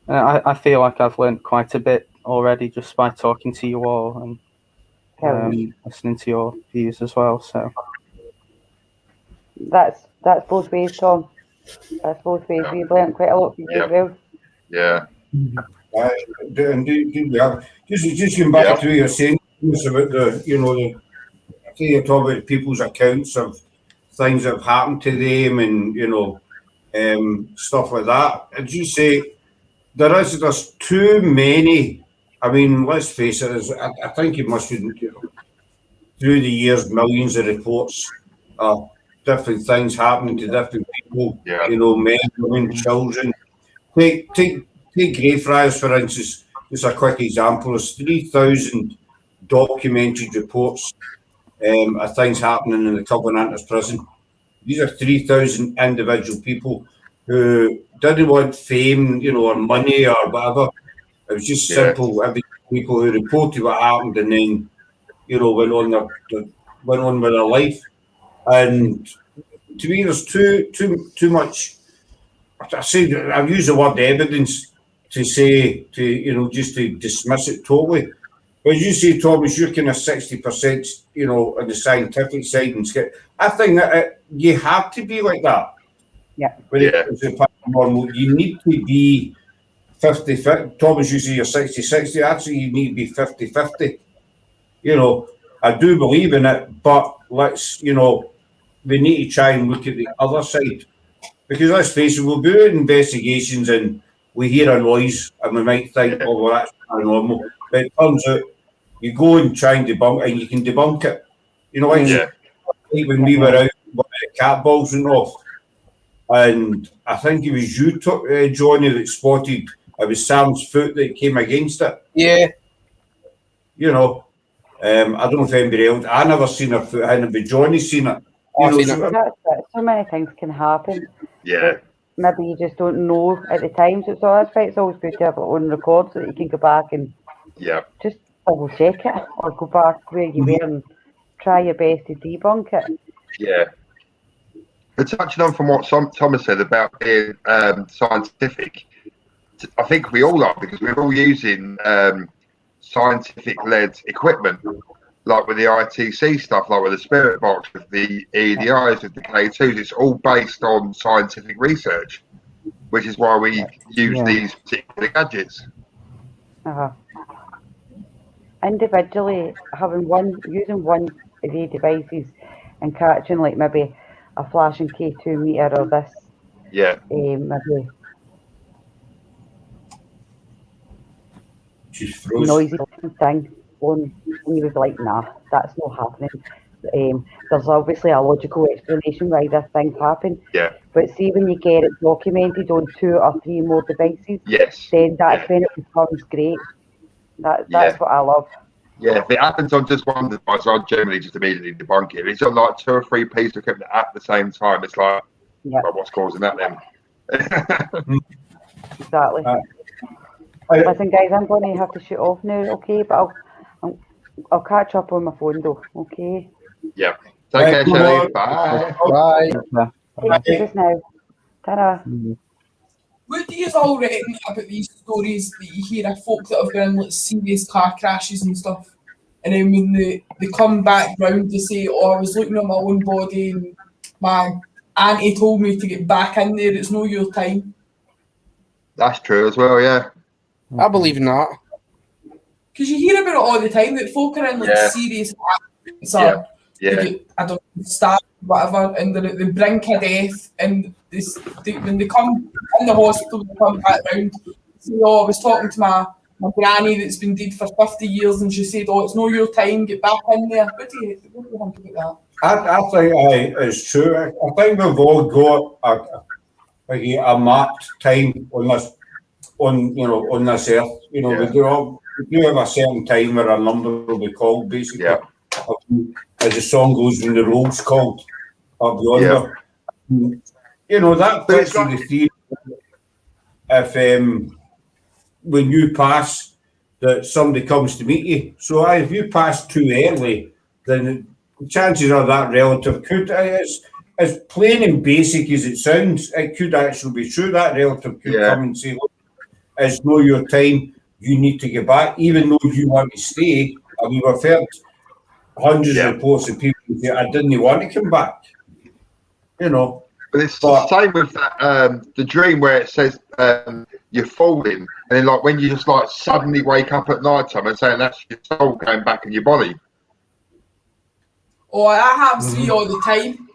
I feel like I've learned quite a bit already just by talking to you all and listening to your views as well. So that's both ways, Tom. That's both ways. We've learned quite a lot from you as well. Yeah. Just going back to what you're saying about you're talking about people's accounts of things that have happened to them, and stuff like that. As you say, there's too many. I mean, let's face it. I think it must be through the years, millions of reports of different things happening to different people. Men, women, children. Take Greyfriars, for instance. Just a quick example. There's 3,000 documented reports of things happening in the Covenanters prison. These are 3,000 individual people who didn't want fame, or money or whatever. It was just simple. Every people who reported what happened and then, went on with their life. And to me, there's too much. I've used the word evidence to say just to dismiss it totally. But as you say, Thomas, you're kind of 60%, on the scientific side, and I think that you have to be like that. Yeah. When it comes to paranormal, you need to be 50-50. Thomas, you say you're 60-60. Actually, you need to be 50-50. I do believe in it, but let's, we need to try and look at the other side. Because let's face it, we'll do investigations and we hear a noise and we might think, oh, well, that's paranormal. But it turns out you go and try and debunk it and you can debunk it. Like when we were out, when the cat balls went off. And I think it was you, Johnny, that spotted it was Sam's foot that came against it. Yeah. I don't know if anybody else, I never seen her foot, but Johnny's seen it. So many things can happen. Yeah. Maybe you just don't know at the time. So that's why it's always good to have it on record so that you can go back and just double check it, or go back where you were and try your best to debunk it. Yeah. But touching on from what Thomas said about being scientific, I think we all are, because we're all using scientific-led equipment, like with the ITC stuff, like with the Spirit Box, with the EDIs, with the K2s. It's all based on scientific research. which is why we use Yeah. these particular gadgets. Uh-huh. Individually, using one of the devices and catching like maybe a flashing K2 meter or this Yeah, maybe She's froze. noisy thing on, and you would be like, nah, that's not happening. There's obviously a logical explanation why this thing happened. yeah, But see, when you get it documented on 2 or 3 more devices, yes, then that's yeah, when it becomes great. That's yeah. what I love. Yeah, if it happens on just one device, I'll generally just immediately debunk it. If it's on like 2 or 3 pieces of equipment at the same time, it's like, Yeah, well, what's causing that then? exactly. I, Listen, guys, I'm going to have to shoot off now, okay? But I'll catch up on my phone though, okay? Yeah. Take care, come Shelley. on. Bye. Bye. Yeah. Take this now. Ta-da. What do you all reckon about these stories that you hear of folk that have been in like serious car crashes and stuff? And then when they come back round to say, oh, I was looking at my own body and my auntie told me to get back in there, it's no your time. That's true as well, yeah. I believe in that. Because you hear about it all the time that folk are in like Yeah. serious accidents Yeah. or Yeah. they get, I don't know, stabbed, whatever, and they're at the brink of death, and when they come in the hospital, they come back round, say, oh, I was talking to my granny that's been dead for 50 years, and she said, oh, it's no your time, get back in there. What do you think about I think it's true. I think we've all got a marked time on this on this earth. We do have a certain time where a number will be called, basically. Yeah. As the song goes, when the roll's called up yonder. That But it's fits with the theory. If when you pass, that somebody comes to meet you. So if you pass too early, then the chances are that relative could, as plain and basic as it sounds, it could actually be true. That relative could come and say, look, it's not your time, you need to get back, even though you want to stay. And we've heard hundreds of reports of people who say, I didn't want to come back. But it's the same with that, the dream where it says you're falling, and then like when you just like suddenly wake up at night time and saying that's your soul going back in your body. Oh, that happens to me all the time.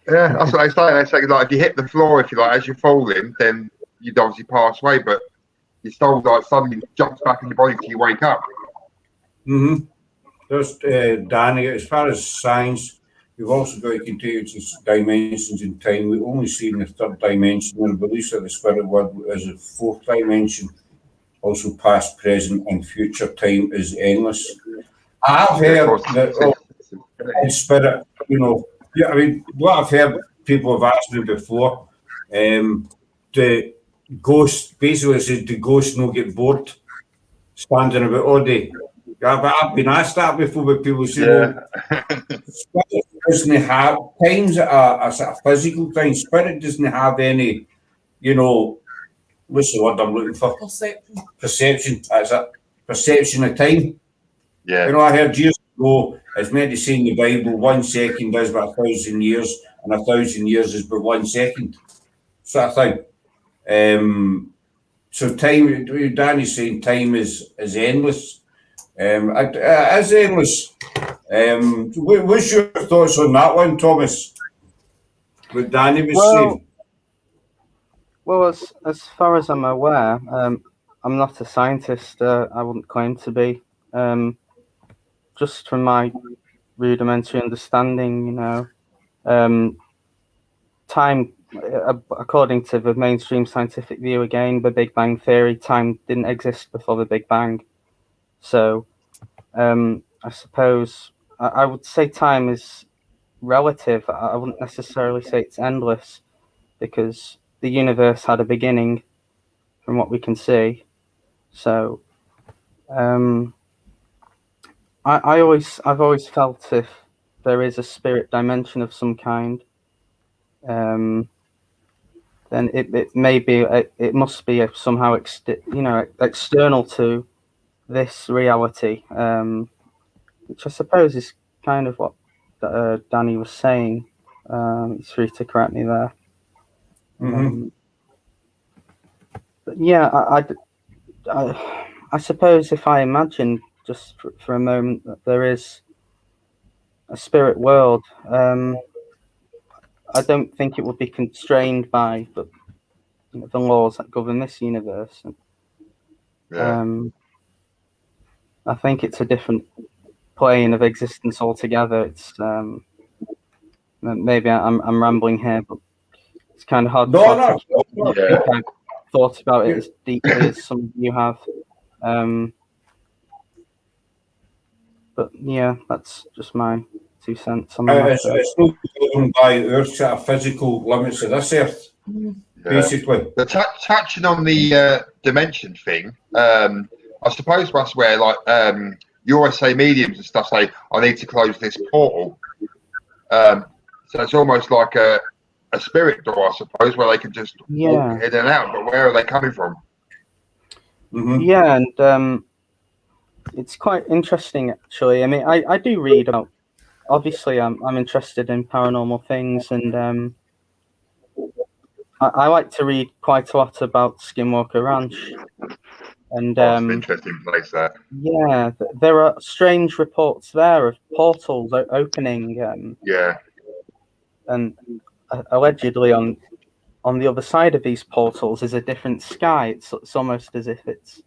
Yeah, that's what they say. They say like if you hit the floor, if you like, as you're falling, then you'd obviously pass away, but your soul like suddenly jumps back in your body till you wake up. There's Danny, as far as science, we've also got continuous dimensions in time. We only see in the third dimension, and beliefs that the spirit world is a fourth dimension. Also, past, present, and future time is endless. I've heard that in spirit, what I've heard people have asked me before, the ghost basically says the ghost no get bored standing about all day. I've been asked that before, but people say, well, spirit doesn't have times a sort of physical time. Spirit doesn't have any, what's the word I'm looking for? Perception. That's it. Perception of time. Yeah. I heard years ago, it's meant to say in the Bible, 1 second is about 1,000 years, and 1,000 years is but 1 second. Sort of thing. So time, Danny's saying time is endless. It's endless. What's your thoughts on that one, Thomas? What Danny was saying? Well, as far as I'm aware, I'm not a scientist. I wouldn't claim to be. Just from my rudimentary understanding, time, according to the mainstream scientific view, again, the Big Bang Theory, time didn't exist before the Big Bang. So, I suppose I would say time is relative. I wouldn't necessarily say it's endless, because the universe had a beginning, from what we can see. So, I've always felt if there is a spirit dimension of some kind, then it may be it must be somehow external to this reality, which I suppose is kind of what Danny was saying. He's free to correct me there. But yeah, I suppose if I imagine just for a moment that there is a spirit world, I don't think it would be constrained by the laws that govern this universe. Yeah. I think it's a different plane of existence altogether. It's maybe I'm rambling here, but it's kind of hard to articulate. I don't think I've thought about it as deeply as some of you have. But yeah, that's just my 2 cents on the matter. It's not governed by our sort of physical limits of this earth, basically. But touching on the dimension thing, I suppose that's where, like, you always say mediums and stuff say, I need to close this portal. So it's almost like a spirit door, I suppose, where they can just walk in and out. But where are they coming from? Mm-hmm. Yeah, and it's quite interesting, actually. I mean, I do read about. Obviously, I'm interested in paranormal things, and I like to read quite a lot about Skinwalker Ranch. And it's an interesting place there. Yeah, there are strange reports there of portals opening. And allegedly on the other side of these portals is a different sky. It's almost as if it's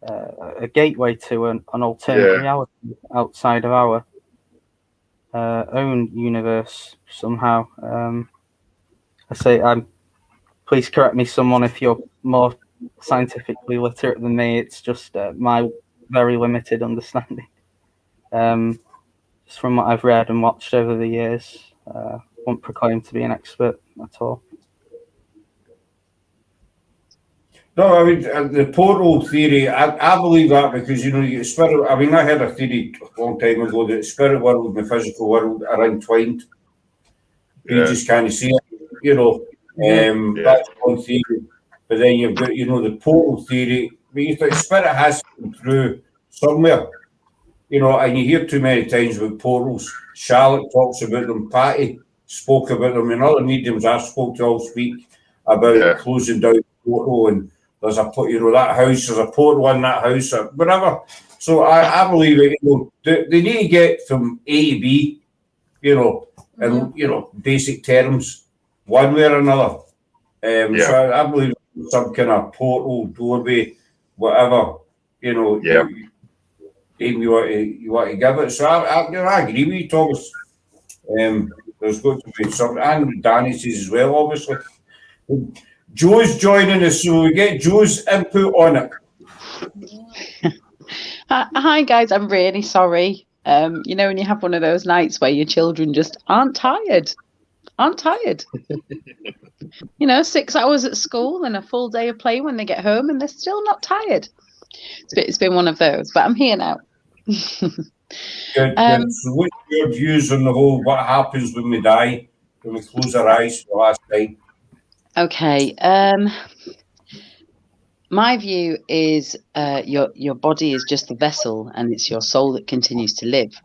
a gateway to an alternate reality outside of our own universe somehow. Please correct me, someone, if you're more scientifically literate than me. It's just my very limited understanding. Just from what I've read and watched over the years, won't proclaim to be an expert at all. No, I mean, the portal theory, I believe that because, you spirit, I mean, I heard a theory a long time ago that the spirit world and the physical world are entwined. You just can't see it, that's one theory. But then you've got, the portal theory, but you think spirit has to come through somewhere, and you hear too many times about portals. Charlotte talks about them, Patty spoke about them, and other mediums I spoke to all speak about closing down the portal, and there's that house, there's a portal in that house, or whatever. So I believe it, they need to get from A to B, in basic terms, one way or another. So I believe some kind of portal, doorway, whatever, you want to give it. So I agree with you, Thomas. There's got to be something, and Danny says as well, obviously. Joe's joining us, so we get Joe's input on it. Hi guys, I'm really sorry. When you have one of those nights where your children just aren't tired. 6 hours at school and a full day of play when they get home and they're still not tired. It's been one of those, but I'm here now. Good. So what's your views on the whole, what happens when we die, when we close our eyes for the last time? Okay. My view is your body is just a vessel and it's your soul that continues to live.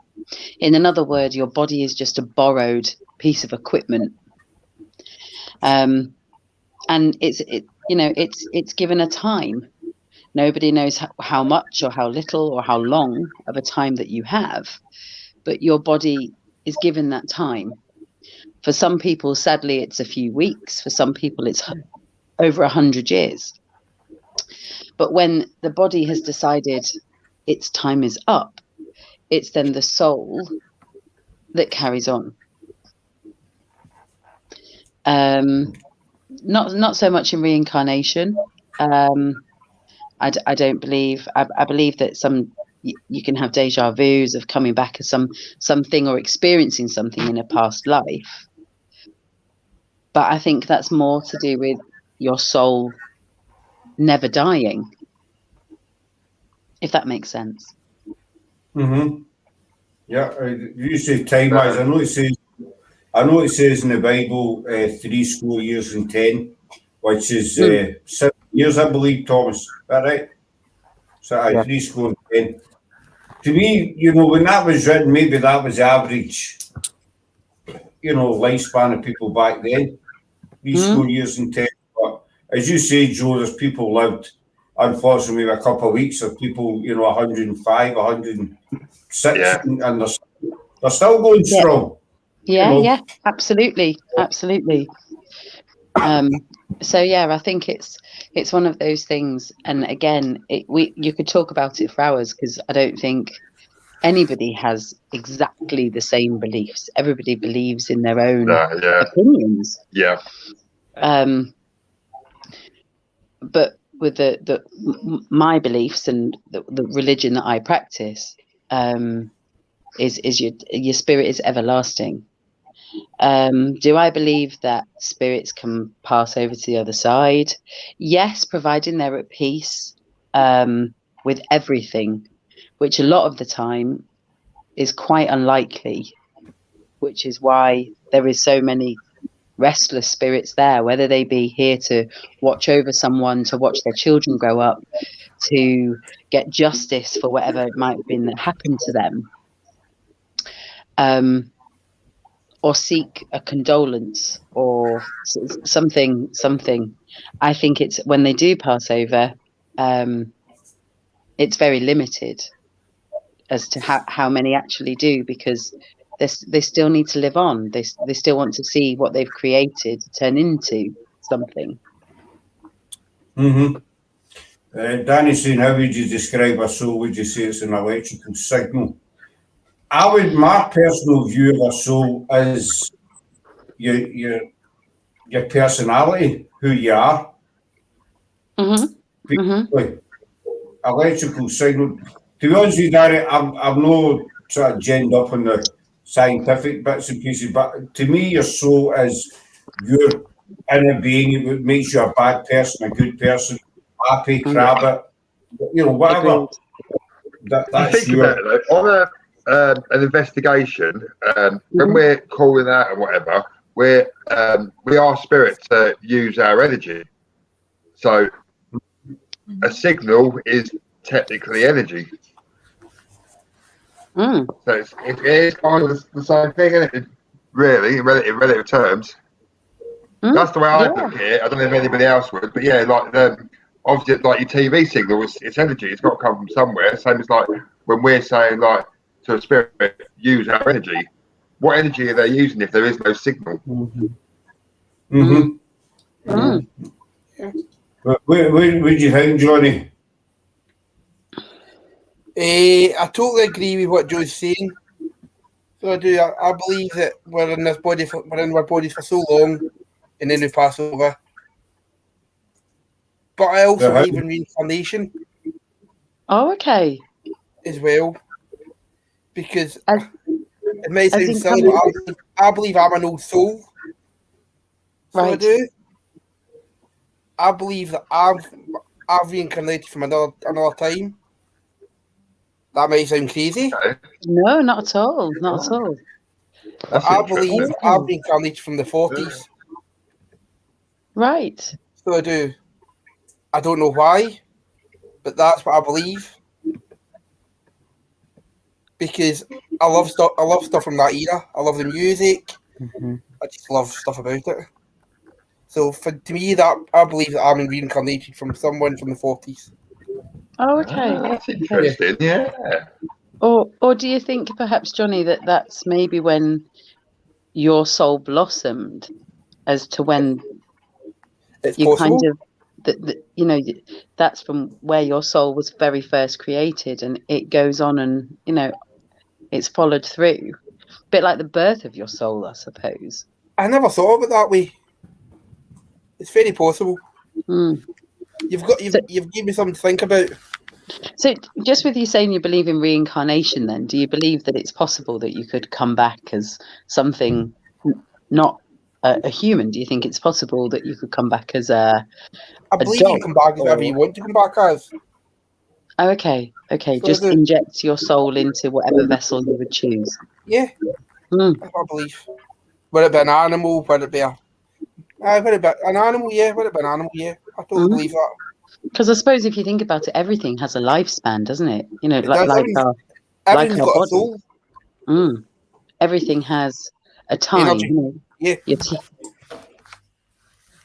In another word, your body is just a borrowed piece of equipment. And it's given a time. Nobody knows how much or how little or how long of a time that you have, but your body is given that time. For some people, sadly, it's a few weeks. For some people, it's over 100 years. But when the body has decided its time is up, it's then the soul that carries on. Not so much in reincarnation. I don't believe. I believe that you can have deja vus of coming back as something or experiencing something in a past life. But I think that's more to do with your soul never dying, if that makes sense. Mm-hmm. Yeah, you say time-wise. I know it says in the Bible 70 years and 10, which is 7 years, I believe, Thomas. Is that right? So 70 and 10. To me, when that was written, maybe that was the average, lifespan of people back then. 70 years and 10. But as you say, Joe, there's people lived, unfortunately, a couple of weeks of people, 105, 106, Yeah. and they're still going Yeah. strong. Yeah, absolutely. So yeah, I think it's one of those things, and again, you could talk about it for hours, because I don't think anybody has exactly the same beliefs. Everybody believes in their own opinions. Yeah. But with my beliefs and the religion that I practice, is your spirit is everlasting. Do I believe that spirits can pass over to the other side? Yes, providing they're at peace with everything, which a lot of the time is quite unlikely, which is why there is so many restless spirits there, whether they be here to watch over someone, to watch their children grow up, to get justice for whatever it might have been that happened to them. Or seek a condolence or something. I think it's when they do pass over, it's very limited as to how many actually do, because they still need to live on. They still want to see what they've created turn into something. Mm-hmm. Danny's saying, how would you describe a soul? Would you say it's an electrical signal? My personal view of a soul is your personality, who you are. Mm-hmm. Electrical signal. To be honest with you, Danny, I'm no sort of ginned up on the scientific bits and pieces, but to me, your soul is your inner being. It makes you a bad person, a good person, happy, rabbit, whatever. Agreed. That's think about it though, on an investigation, when we're calling out and whatever, we are spirit to use our energy. So a signal is technically energy. So it is kind of the same thing, isn't it? Really, in relative terms. That's the way I look at it. I don't know if anybody else would, but yeah, like obviously, like your TV signal, it's energy. It's got to come from somewhere. Same as like when we're saying like to a spirit, use our energy. What energy are they using if there is no signal? What do you think, Johnny? I totally agree with what Joe's saying. So I do. I believe that we're in our bodies for so long, and then we pass over. But I also believe in reincarnation. Oh, okay. As well, because it may sound silly, but I believe I'm an old soul. So I do. I believe that I've reincarnated from another time. That may sound crazy. No, not at all. Not at all. But I believe I've reincarnated from the 40s. Right. So I do. I don't know why, but that's what I believe. Because I love stuff from that era. I love the music. I just love stuff about it. So to me, that I believe that I'm reincarnated from someone from the 40s. Oh, okay. That's interesting. Yeah. Or do you think perhaps, Johnny, that's maybe when your soul blossomed, as to when it's you possible. kind of that's from where your soul was very first created, and it goes on and it's followed through, a bit like the birth of your soul, I suppose. I never thought of it that way. It's very possible. You've given me something to think about. So, just with you saying you believe in reincarnation, then do you believe that it's possible that you could come back as something not a human? Do you think it's possible that you could come back as I believe you can come back as whatever you want to come back as. Oh, okay. So just inject your soul into whatever vessel you would choose. Yeah. That's what I believe. Would it be an animal? Would it be an animal? Yeah. Would it be an animal? Yeah. I totally believe that. Because I suppose if you think about it, everything has a lifespan, doesn't it? Everything's got a soul. Everything has a time. Yeah.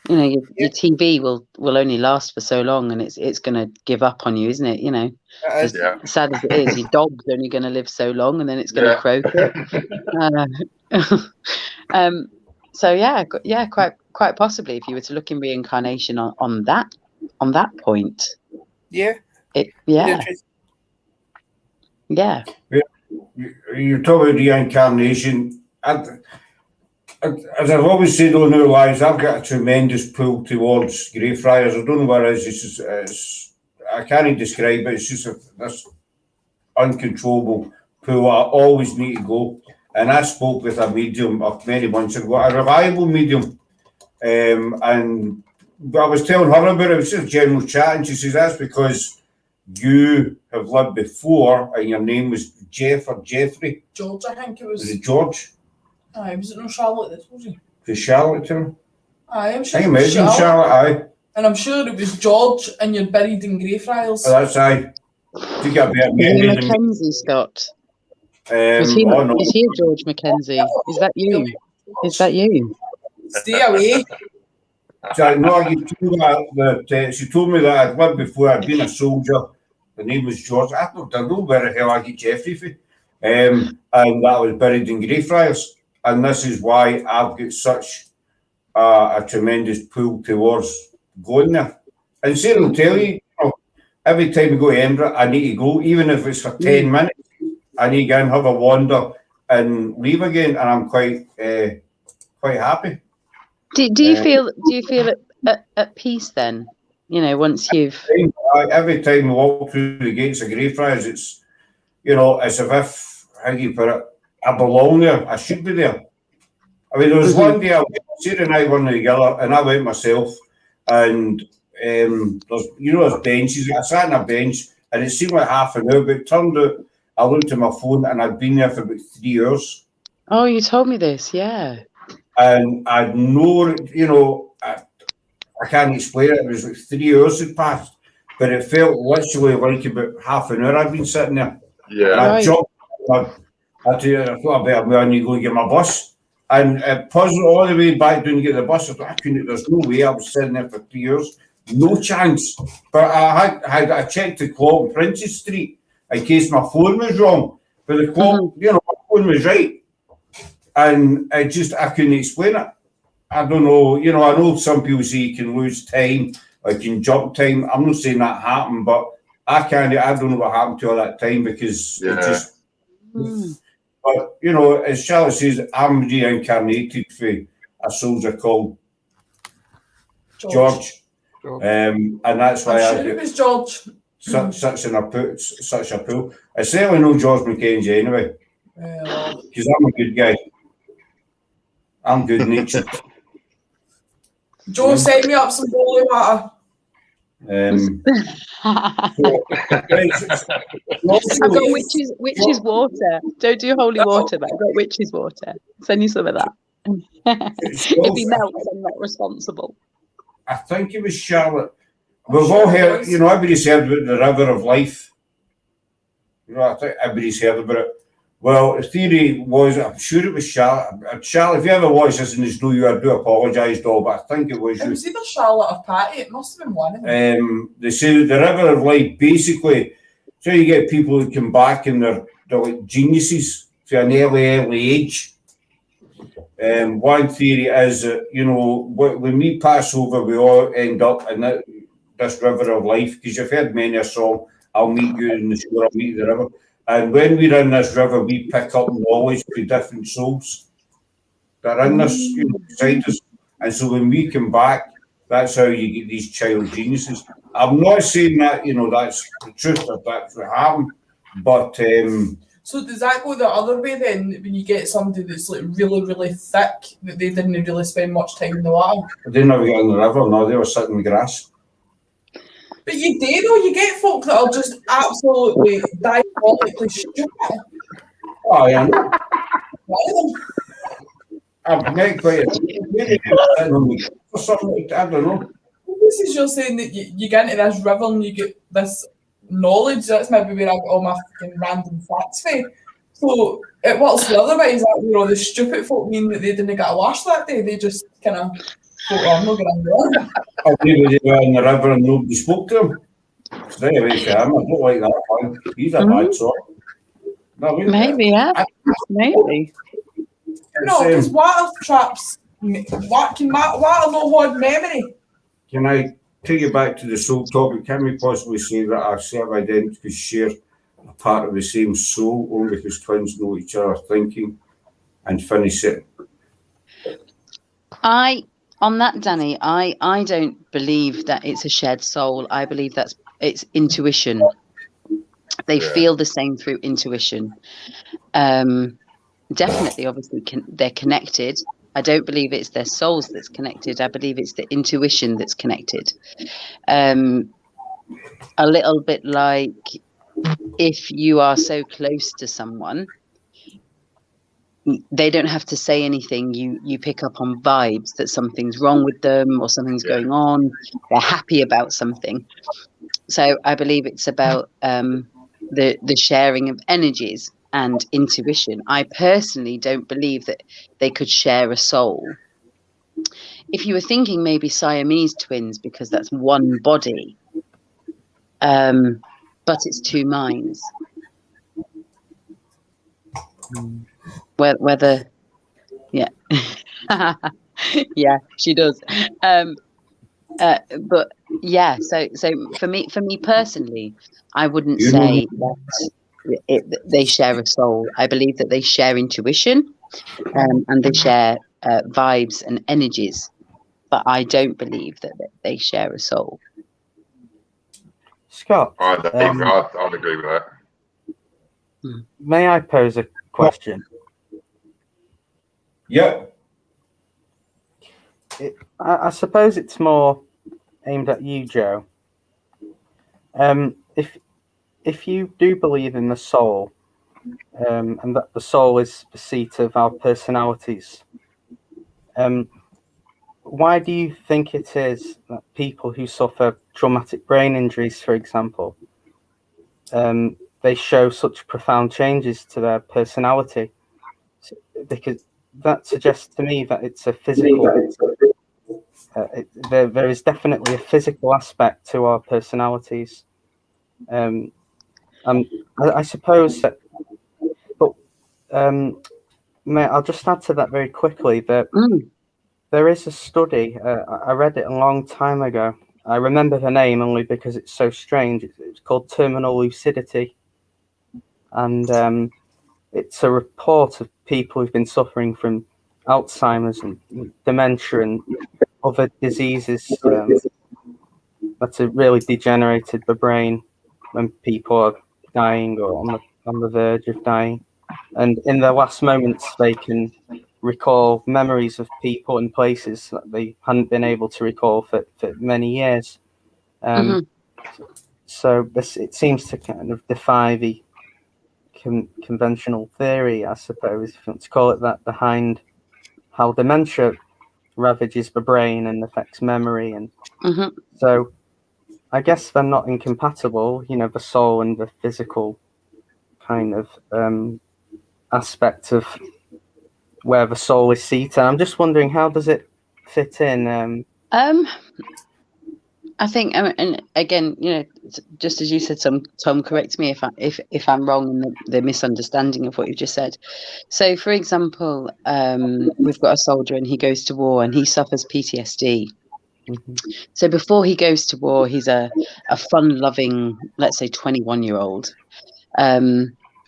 You know, your TV will only last for so long, and it's going to give up on you, isn't it? You know, as sad as it is, your dog's only going to live so long, and then it's going to croak it. So yeah, quite possibly, if you were to look in reincarnation on that point. Yeah. Yeah. You talk about reincarnation. As I've always said on our lives, I've got a tremendous pull towards Greyfriars. I don't know what it is. I can't describe it. It's just this uncontrollable pull. I always need to go. And I spoke with a medium of many months ago, a reliable medium. And I was telling her about it. It was just general chat. And she says, that's because you have lived before and your name was Jeff or Jeffrey. George, I think it was. Was it George? Aye, was it no Charlotte that told you? Was Charlotte to him? Aye, I'm sure I it was imagine Charlotte, aye. And I'm sure it was George, and you're buried in Greyfriars. Oh, that's aye. You got a bit of memory Mackenzie, Scott. Is he a George Mackenzie? Is that you? Is that you? Stay away. So, no, she told me that I'd lived before. I'd been a soldier. The name was George. I don't know where the hell I get Jeffrey from. And that I was buried in Greyfriars. And this is why I've got such a tremendous pull towards going there. And Sarah will tell you, every time we go to Edinburgh, I need to go, even if it's for 10 minutes. I need to go and have a wander and leave again, and I'm quite happy. Do you feel at peace then? You know, once you've every time we walk through the gates of Greyfriars, it's as if, how do you put it, I belong there. I should be there. I mean, there was one day Sarah and I were together, and I went myself, and there's benches. I sat on a bench, and it seemed like half an hour, but it turned out I looked at my phone, and I'd been there for about 3 hours. Oh, you told me this, yeah. And I'd no, I can't explain it. It was like 3 hours had passed, but it felt literally like about half an hour I'd been sitting there. Yeah. And I jumped. I thought I better need to go and get my bus. And puzzled all the way back down to get the bus. I thought, I couldn't, there's no way I was sitting there for 3 hours. No chance. But I checked the clock on Princess Street in case my phone was wrong. But the clock, my phone was right. And I couldn't explain it. I don't know, I know some people say you can lose time, or you can jump time. I'm not saying that happened, but I don't know what happened to all that time because it just... But, as Charlotte says, I'm reincarnated for a soldier called George. And that's why it was George. Such a pool. I certainly know George Mackenzie anyway. Because I'm a good guy. I'm good natured. Joe, send me up some holy water. I've got witch's water. Don't do holy water, but I've got witch's water. Send you some of that. If he melts, I'm not responsible. I think it was Charlotte. We've all heard, everybody's heard about the river of life. I think everybody's heard about it. Well, the theory was, I'm sure it was Charlotte. Charlotte, if you ever watched this and it's no you, I do apologise, doll, but I think it was you. It was either Charlotte or Patty. It must have been one of them. They say the river of life, basically, so you get people who come back and they're like geniuses to an early age. One theory is that, when we pass over, we all end up in this river of life, because you've heard many a song, I'll meet you in the shore, I'll meet you in the river. And when we're in this river, we pick up knowledge from different souls that are in this beside us. And so when we come back, that's how you get these child geniuses. I'm not saying that, that's the truth, that that's what happened, but... so does that go the other way then, when you get somebody that's like really, really thick, that they didn't really spend much time in the water? They never get in the river, no, they were sitting in the grass. But you do, though, you get folk that are just absolutely diabolically stupid. Oh, yeah. I've met quite a few or something like that, I don't know. This is just saying that you get into this river and you get this knowledge. That's maybe where I get all my fucking random facts from. So it works the other way, is that the stupid folk mean that they didn't get a lash that day. They just kind of I'm not going to Or maybe they were in the river and nobody spoke to him. Stay away from him. I don't like that one. He's a bad sort. No, Maybe, yeah. Maybe. No, because water traps, water no hold memory. Can I take you back to the soul topic? Can we possibly say that our set of identities share a part of the same soul only because twins know each other thinking? And finish it. On that, Danny, I don't believe that it's a shared soul. I believe it's intuition. They feel the same through intuition. Definitely, obviously, they're connected. I don't believe it's their souls that's connected. I believe it's the intuition that's connected. A little bit like if you are so close to someone, they don't have to say anything. You pick up on vibes that something's wrong with them or something's going on. They're happy about something. So I believe it's about the sharing of energies and intuition. I personally don't believe that they could share a soul. If you were thinking maybe Siamese twins, because that's one body, but it's two minds. Whether yeah. Yeah, she does. But yeah, so for me personally, I wouldn't say that they share a soul. I believe that they share intuition, and they share vibes and energies, but I don't believe that they share a soul. Scott, I'd agree with that. May I pose a question? Yeah. I suppose it's more aimed at you, Joe. If you do believe in the soul, and that the soul is the seat of our personalities, why do you think it is that people who suffer traumatic brain injuries, for example, they show such profound changes to their personality? Because that suggests to me that it's a physical. There is definitely a physical aspect to our personalities. I suppose that, but I'll just add to that very quickly that there is a study. I read it a long time ago. I remember the name only because it's so strange. It's called terminal lucidity, and it's a report of people who've been suffering from Alzheimer's and dementia and other diseases that have really degenerated the brain when people are dying or on the verge of dying. And in their last moments, they can recall memories of people and places that they hadn't been able to recall for many years. So it seems to kind of defy the conventional theory, I suppose, if you want to call it that, behind how dementia ravages the brain and affects memory. And so I guess they're not incompatible, the soul and the physical kind of aspect of where the soul is seated. I'm just wondering, how does it fit in? I think, and again, just as you said, Tom, correct me if I'm wrong in the misunderstanding of what you just said. So, for example, we've got a soldier and he goes to war and he suffers PTSD. So before he goes to war, he's a fun-loving, let's say, 21-year-old,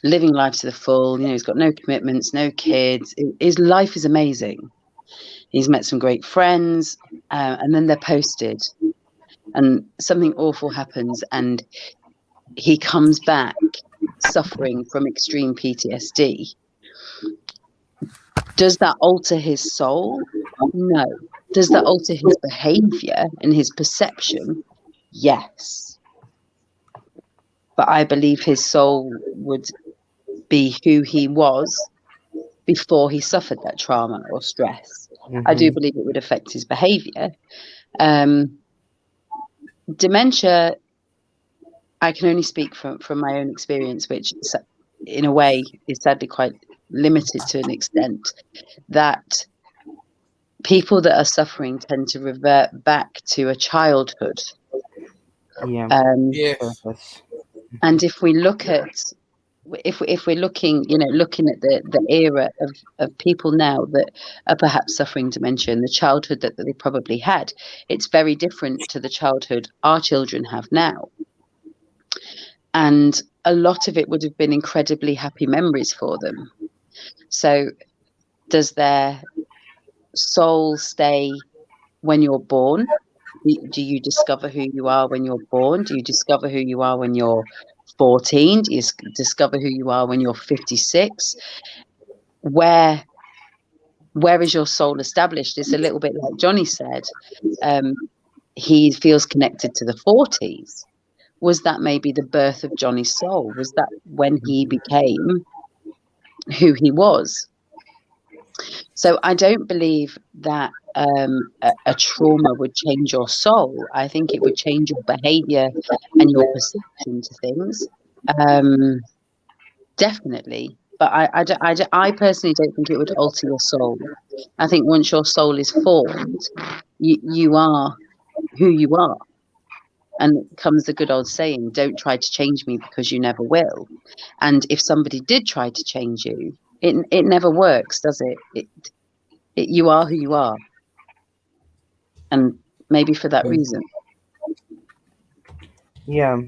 living life to the full. He's got no commitments, no kids. His life is amazing. He's met some great friends, and then they're posted. And something awful happens and he comes back suffering from extreme PTSD. Does that alter his soul? No. Does that alter his behavior and his perception? Yes. But I believe his soul would be who he was before he suffered that trauma or stress. I do believe it would affect his behavior. Dementia, I can only speak from my own experience, which in a way is sadly quite limited to an extent, that people that are suffering tend to revert back to a childhood. Yeah. Yes. Purpose. And if we look at, if we're looking, looking at the era of people now that are perhaps suffering dementia and the childhood that they probably had, it's very different to the childhood our children have now. And a lot of it would have been incredibly happy memories for them. So does their soul stay when you're born? Do you discover who you are when you're born? Do you discover who you are when you're 14? Do you discover who you are when you're 56? Where is your soul established? It's a little bit like Johnny said. He feels connected to the 40s. Was that maybe the birth of Johnny's soul? Was that when he became who he was? So I don't believe that a trauma would change your soul. I think it would change your behavior and your perception to things. Definitely. But I personally don't think it would alter your soul. I think once your soul is formed, you are who you are. And comes the good old saying, don't try to change me because you never will. And if somebody did try to change you, it never works, does it? You are who you are. And maybe for that reason. Yeah.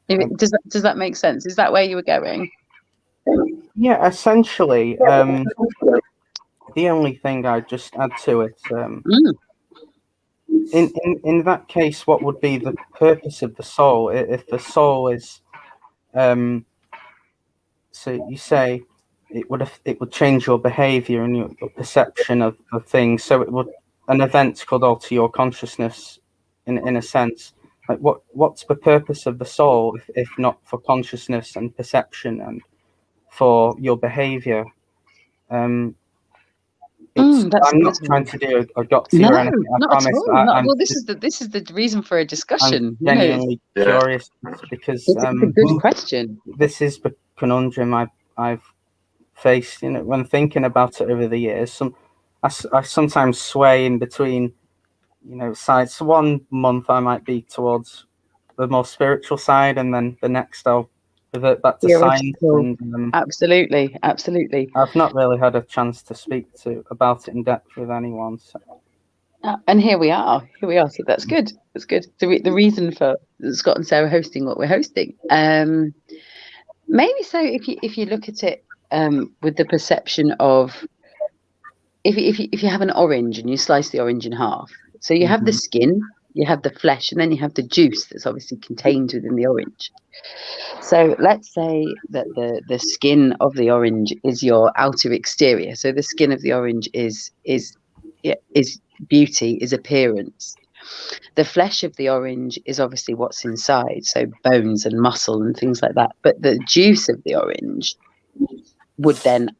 Does that make sense? Is that where you were going? Yeah, essentially. The only thing I'd just add to it, in that case, what would be the purpose of the soul? If the soul is, so you say it would change your behavior and your perception of things. So an event could alter your consciousness in a sense. Like what's the purpose of the soul if not for consciousness and perception and for your behavior? I'm not trying to do a doctor or anything. I promise. Well, this is the reason for a discussion. I'm genuinely curious because it's a good question. This is the conundrum I've faced. When thinking about it over the years, I sometimes sway in between, sides. So one month I might be towards the more spiritual side, and then the next I'll revert back to science. And, absolutely. I've not really had a chance to speak about it in depth with anyone. So. And here we are. So that's good. That's good. The reason for Scott and Sarah hosting what we're hosting. Maybe so. If you look at it with the perception of if you have an orange and you slice the orange in half, so you have the skin, you have the flesh, and then you have the juice that's obviously contained within the orange. So let's say that the skin of the orange is your outer exterior. So the skin of the orange is beauty, is appearance. The flesh of the orange is obviously what's inside, so bones and muscle and things like that. But the juice of the orange would then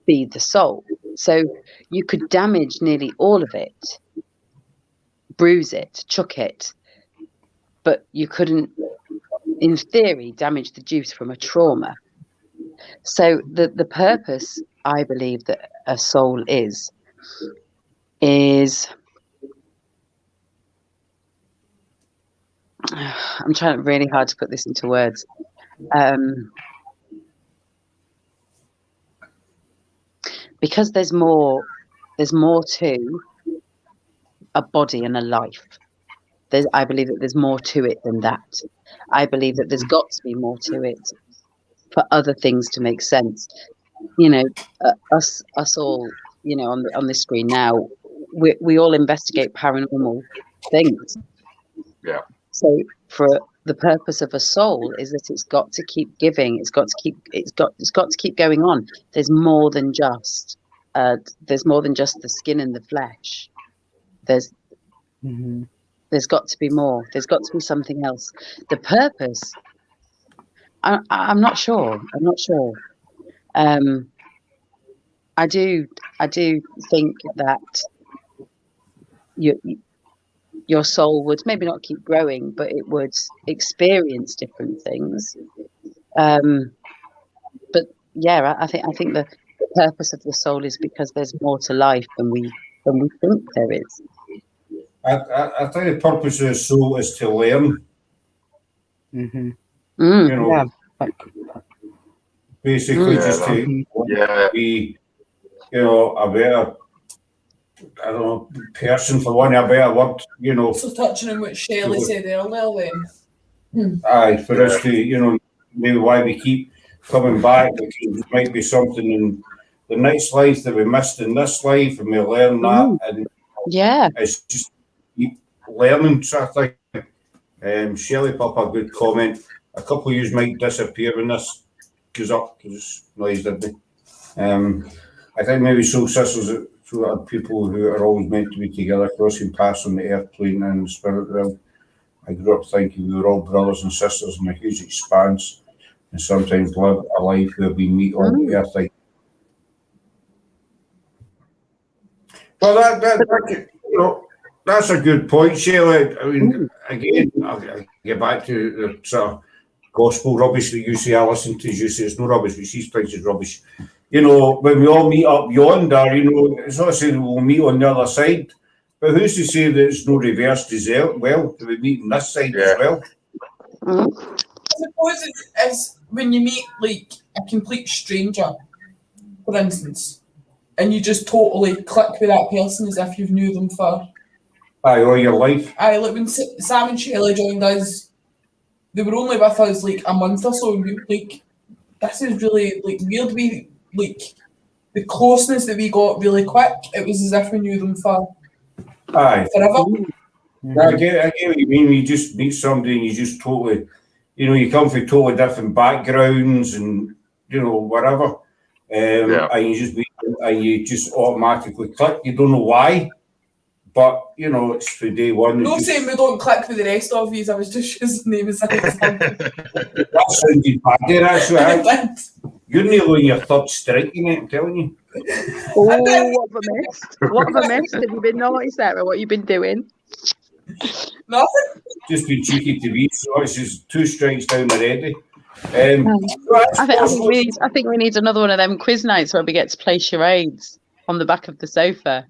be the soul. So you could damage nearly all of it, bruise it, chuck it, but you couldn't, in theory, damage the juice from a trauma. So the purpose, I believe, that a soul is I'm trying really hard to put this into words. Because there's more to a body and a life. I believe that there's more to it than that. I believe that there's got to be more to it for other things to make sense. Us all, on the screen now, we all investigate paranormal things. Yeah. So for the purpose of a soul is that it's got to keep giving. It's got to keep going on. There's more than just the skin and the flesh. There's got to be more. There's got to be something else. The purpose, I'm not sure. I do think that your soul would maybe not keep growing, but it would experience different things. But yeah, I think the purpose of the soul is because there's more to life than we than we think there is. I think the purpose of the soul is to learn. Mm-hmm. Mm. You know, Yeah. Like, basically Yeah, just to be, you know, a better, I don't know, person, for one of a better word, you know. So touching on what Shelley said earlier then. Aye, for us to, you know, maybe why we keep coming back, because there might be something in the next life that we missed in this life, and we learn that, and Yeah. it's just keep learning sort of thing. Shelley put up a good comment. A couple of yous might disappear when this goes up, because it's noise, didn't they? I think maybe soul sisters are people who are always meant to be together, crossing paths on the earth plane and the spirit realm. I grew up thinking we were all brothers and sisters in a huge expanse, and sometimes live a life where we meet all the earthly. Well, that you know, that's a good point, Shelley. I mean, again, I'll get back to the sort of gospel rubbish that you say I listen to. You say it's no rubbish, but she thinks it's rubbish. You know, when we all meet up yonder, you know, it's not saying we'll meet on the other side, but who's to say that it's no reversed as well? Do we meet on this side as well? I suppose it's when you meet like a complete stranger, for instance, and you just totally click with that person as if you've knew them for all your life. Like when Sam and Shelley joined us, they were only with us like a month or so, and we were like, this is really like weird. We like the closeness that we got really quick. It was as if we knew them for forever. Mm-hmm. I get what you mean. You just meet somebody and you just totally, you know, you come from totally different backgrounds and, you know, whatever. And you just meet them and you just automatically click. You don't know why, but, you know, it's for day one. No saying we don't click with the rest of these. I was just using them as an example. That sounded bad there, actually. You're nearly on your third strike, I'm telling you. Oh, what have I missed? What have I missed? Have you been naughty, Sarah? What have you been doing? Nothing. Just been cheeky to be, so it's just 2 strikes down already. I think we need another one of them quiz nights where we get to play charades on the back of the sofa.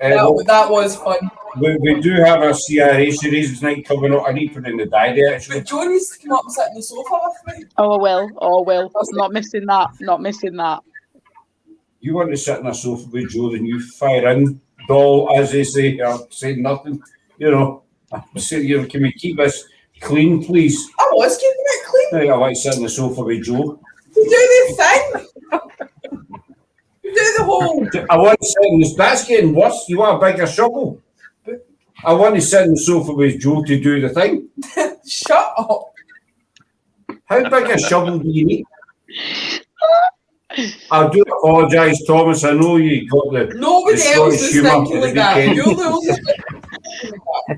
That was fun. We do have a CRA series tonight coming up. I need to put in the diary, actually. But Joe needs to come up and sit on the sofa with me. Oh, I will. Not missing that. You want to sit on a sofa with Joe, then you fire in, doll, as they say, or say nothing. You know, can we keep this clean, please? I was keeping it clean. I like sitting on the sofa with Joe. You do the thing. You do the whole. I want to sit in this. That's getting worse. You want a bigger shovel? I want to sit on the sofa with Joe to do the thing. Shut up. How big a shovel do you need? I do apologise, Thomas. I know you got the. Nobody else is thinking like that. You're the only one.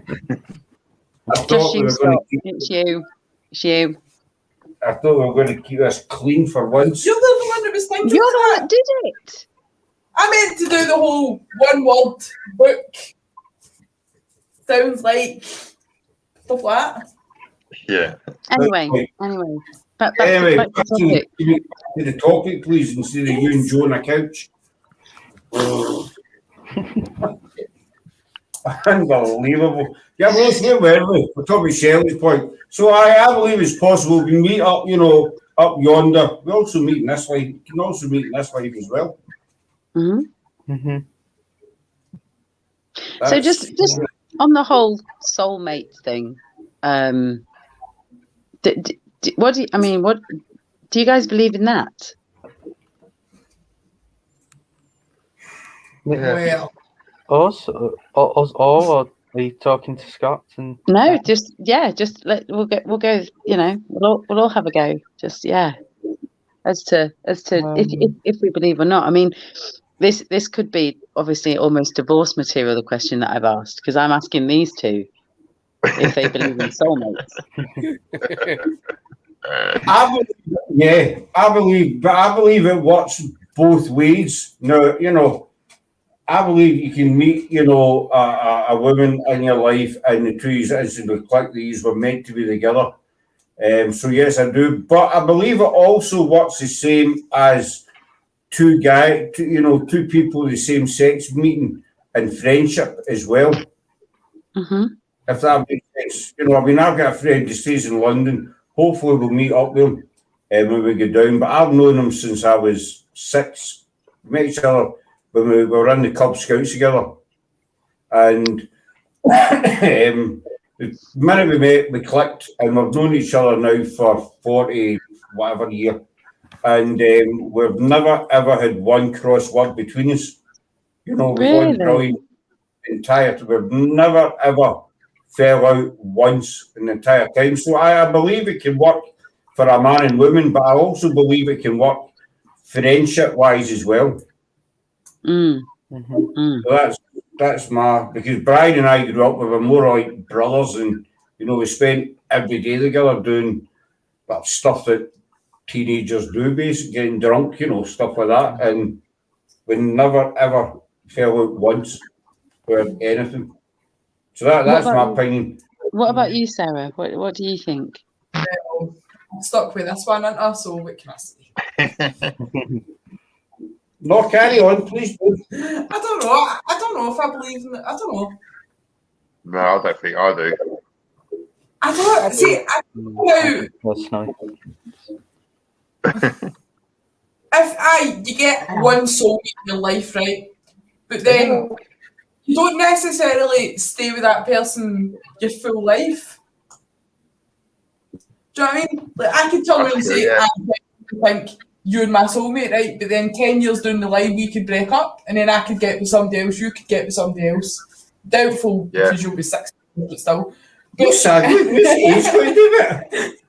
Just you, Scott. It's you. I thought we were going to keep this clean for once. You're the one that was thinking. You're the one that did it. I meant to do the whole one-word book. Sounds like stuff like that. Yeah. Anyway. Back to the topic, please, instead of you and Joe on a couch. Unbelievable. Yeah, well, where were we? We're talking about Shelley's point. So I believe it's possible we meet up, you know, up yonder. We also meet in this life. We can also meet in this life as well. Mm-hmm. Mm-hmm. So just on the whole soulmate thing, what do you guys believe in that? Well, Us all, or are you talking to Scott? And no, we'll go. You know, we'll all have a go. Just as to if we believe or not. I mean, this could be obviously almost divorce material. The question that I've asked, because I'm asking these two if they believe in soulmates. I believe it works both ways. No, you know, I believe you can meet, you know, a woman in your life and the two instantly click that you were meant to be together. So yes, I do. But I believe it also works the same as two people of the same sex meeting and friendship as well. Mm-hmm. If that makes sense. You know, I mean, I've got a friend who stays in London. Hopefully we'll meet up with him when we go down. But I've known him since I was 6. We met each other when we were in the Cub Scouts together. And the minute we met, we clicked, and we've known each other now for 40 whatever year. And we've never ever had one cross word between us. You know, we've Really? gone brilliant entire time. We've never ever fell out once in the entire time. So I believe it can work for a man and woman, but I also believe it can work friendship wise as well. Mm. Mhm. Mm. So that's my, because Brian and I grew up, we were more like brothers, and you know, we spent every day together doing that stuff that teenagers do, basically getting drunk, you know, stuff like that. And we never ever fell out once for anything. So that's my opinion. What about you, Sarah? What do you think? I'm stuck with this one, aren't I? So what can I say? No, carry on, please. I don't know. I don't know if I believe in it. I don't know. No, I don't think I do. I don't see. I don't know Personally. if you get one soulmate in your life, right? But then you don't necessarily stay with that person your full life. Do you know what I mean? Like I could turn around and say, Yeah. I think you're my soulmate, right? But then 10 years down the line, we could break up, and then I could get with somebody else, you could get with somebody else. Doubtful Yeah. because you'll be 60, but still. Who's sad? Who's age going to do it?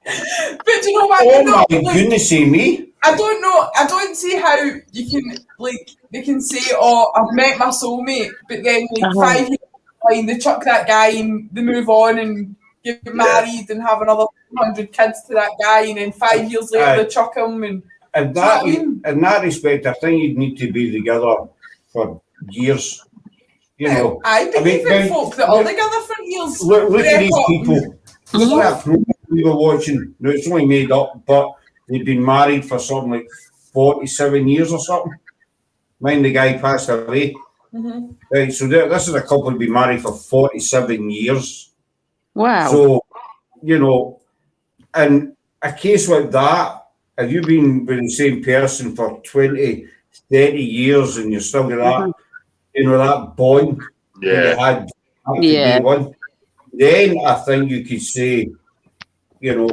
But do you know what I Oh mean? my though? Like, goodness, me. I don't know. I don't see how you can like they can say, "Oh, I've met my soulmate," but then like 5 years down, they chuck that guy and they move on and get married and have another 100 kids to that guy, and then 5 years later they chuck him. And In do you know what that, I mean? in that respect, I think you'd need to be together for years. You know, I believe in now, folk that are together for years. look at these break up people. Look at that program we were watching. No, it's only made up, but they've been married for something like 47 years or something. Mind the guy passed away. Mm-hmm. Right, so this is a couple who've been married for 47 years. Wow. So, you know, in a case like that, if you've been with the same person for 20, 30 years and you're still got that, you know, that bond that you Yeah. had after Yeah. day one, then I think you could say, you know,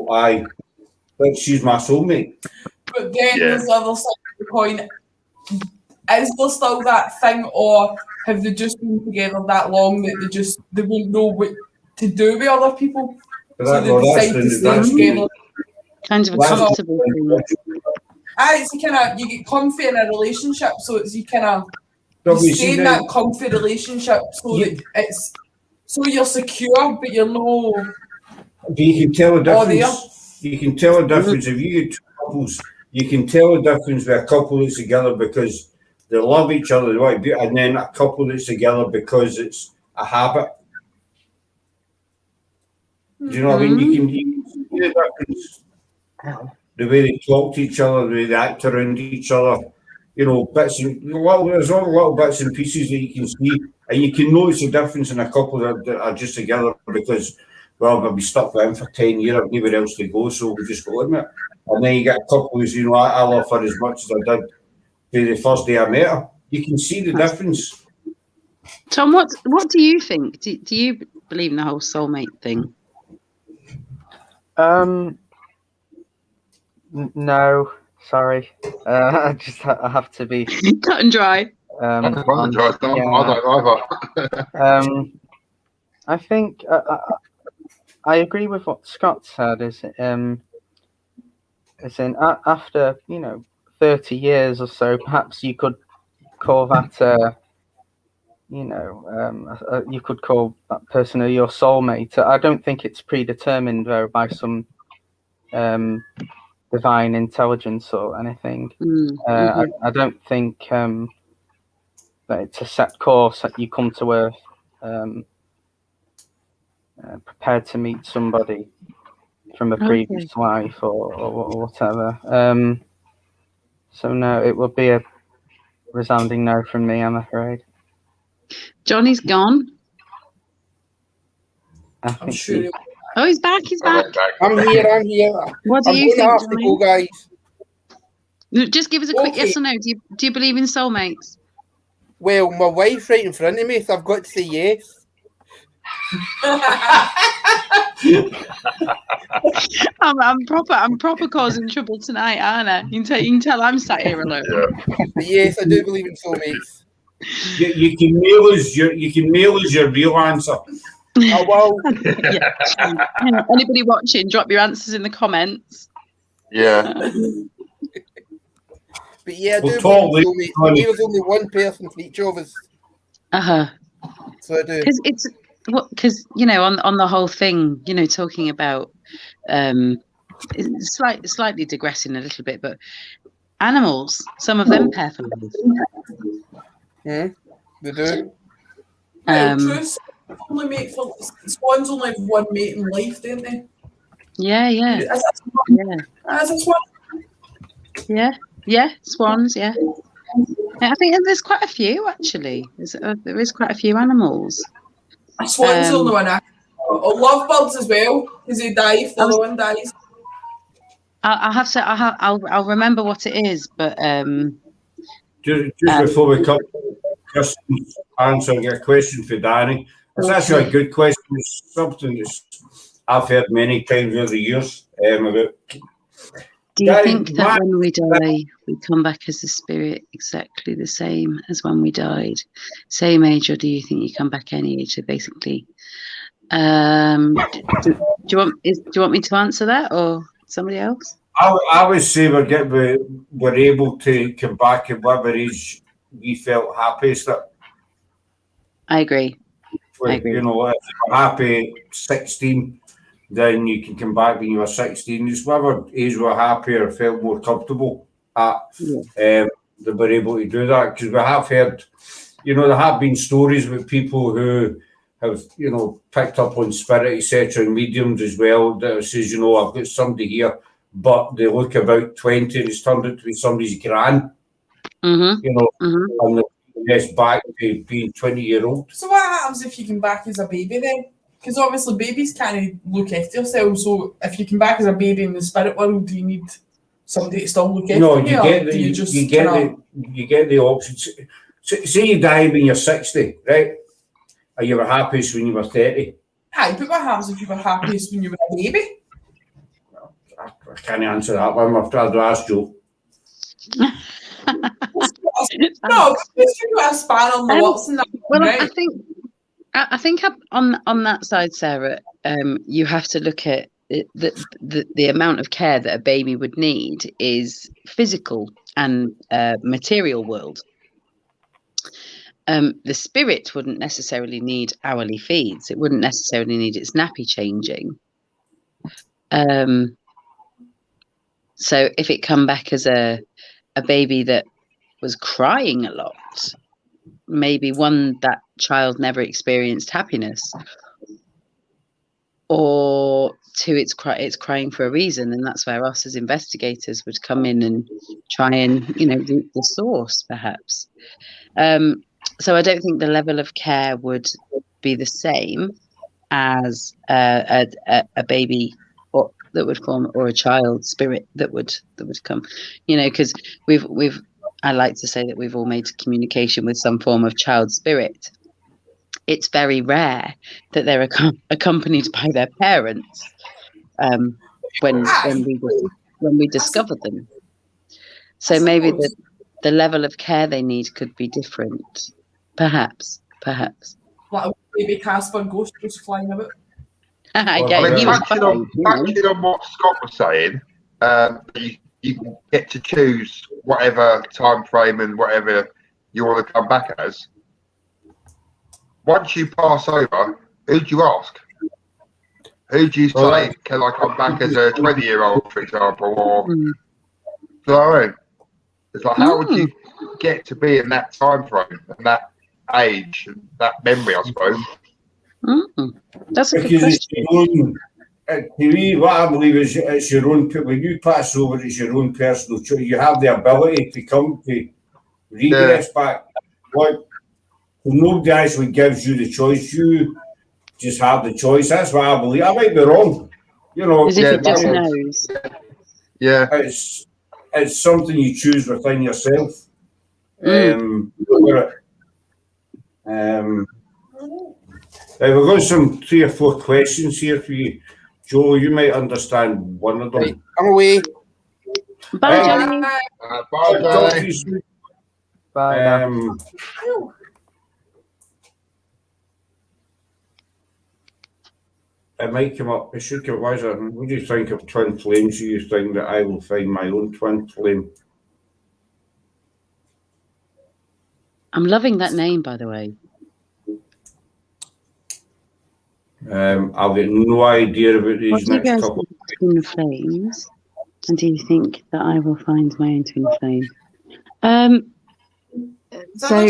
but she's my soulmate. But then Yeah. there's the other side of the coin. Is there still that thing, or have they just been together that long that they won't know what to do with other people? But So they decide to stay together. Kind of a That's- comfortable thing. It's kind of you get comfy in a relationship, so it's you kind of Don't you we stay see in that? that comfy relationship, so that it's so you're secure, but you're no. But you can tell the Oh, difference. You can tell the difference if you get two couples. You can tell the difference with a couple that's together because they love each other, they want to be, and then a couple that's together because it's a habit. Do you know what I mean? You can see the difference. The way they talk to each other, the way they act around each other. You know, there's all little bits and pieces that you can see, and you can notice the difference in a couple that are just together because, well, they'll be stuck with him for 10 years, I've nowhere else to go, so we just go in it. And then you get a couple who's, you know, I love her as much as I did the first day I met her. You can see the difference. Tom, what do you think? Do you believe in the whole soulmate thing? No, sorry. I have to be Cut and dry. I don't yeah. either. I think I agree with what Scott said. After 30 years or so, perhaps you could call that you could call that person your soulmate. I don't think it's predetermined though by some divine intelligence or anything. I don't think that it's a set course that you come to Earth prepared to meet somebody from a previous life or whatever. So no, it would be resounding no from me, I'm afraid. Johnny's gone. I I'm think sure. he- Oh, he's back. He's back. I'm here. What do I'm you going to think, have to go, Johnny? guys. Just give us a quick Okay. yes or no. Do you believe in soulmates? Well, my wife's right in front of me, so I've got to say yes. I'm proper causing trouble tonight, aren't I? You can tell I'm sat here alone. But yes, I do believe in soulmates. You can mail us your real answer. Oh, well. Yeah. Anybody watching, drop your answers in the comments. Yeah. But yeah, I do Well, believe in soulmates. But there's only one person for each of us. So I do. Because on the whole thing, talking about slightly digressing a little bit, but animals, some of them pair for life. They do. True. Only mate for swans only have one mate in life, don't they? Yeah. Is that swan? Yeah. Is that swan? Yeah. Swans. Yeah. I think there's quite a few actually. There is quite a few animals. A swan's the only one. I lovebirds as well, because they die if the other one dies. I'll remember what it is, but Just before we come, just answering a question for Danny. It's actually a good question. It's something that I've heard many times over the years about. Do you think that when we die, we come back as a spirit exactly the same as when we died? Same age, or do you think you come back any age? So basically, do you want me to answer that, or somebody else? I would say we're able to come back at whatever age we felt happiest at. I agree. If you're happy at 16, then you can come back when you were 16. Just whatever age we're happier, felt more comfortable at, that we're able to do that. Because we have heard, there have been stories with people who have, picked up on spirit, etc., and mediums as well, that says, I've got somebody here, but they look about 20 and it's turned out to be somebody's gran, and they're back to being 20-year-old. So what happens if you come back as a baby then? Because obviously babies can't look after themselves, so if you come back as a baby in the spirit world, do you need somebody to still look after you? No, you get the options. Say you die when you're 60, right? Or you were happiest when you were 30. Aye, but what happens if you were happiest when you were a baby? I can't answer that one. I've tried to ask Joe. No, just give you a span on the what's in that. Well, right? I think on that side, Sarah, you have to look at the amount of care that a baby would need is physical and material world. The spirit wouldn't necessarily need hourly feeds. It wouldn't necessarily need its nappy changing. So if it come back as a baby that was crying a lot, maybe that child never experienced happiness, or two, it's crying for a reason, and that's where us as investigators would come in and try and root the source, perhaps. So I don't think the level of care would be the same as a baby that would form, or a child spirit that would come, because I like to say that we've all made communication with some form of child spirit. It's very rare that they're accompanied by their parents when we discover them. So maybe the level of care they need could be different, perhaps. Like a baby Casper ghost just flying about. Touching on what Scott was saying, you can get to choose whatever time frame and whatever you want to come back as. Once you pass over, who do you ask? Who do you say, can I come back as a 20-year-old, for example? Or, it's like, how would you get to be in that time frame and that age and that memory, I suppose? That's a good question. To me, what I believe is it's your own. When you pass over, it's your own personal choice. You have the ability to come to regress back. What? Nobody actually gives you the choice. You just have the choice. That's what I believe. I might be wrong. You know, As if it just but- knows. Yeah. it's something you choose within yourself. We've got some 3 or 4 questions here for you. Joe, you might understand one of them. Right, I'm away. Bye, Hey. Johnny. Bye, Talk to Johnny. you soon. Bye now. It might come up. It should come up. What do you think of twin flames? Do you think that I will find my own twin flame? I'm loving that name, by the way. I've got no idea about What these do you next guys couple. think of twin flames? And do you think that I will find my own twin flame? So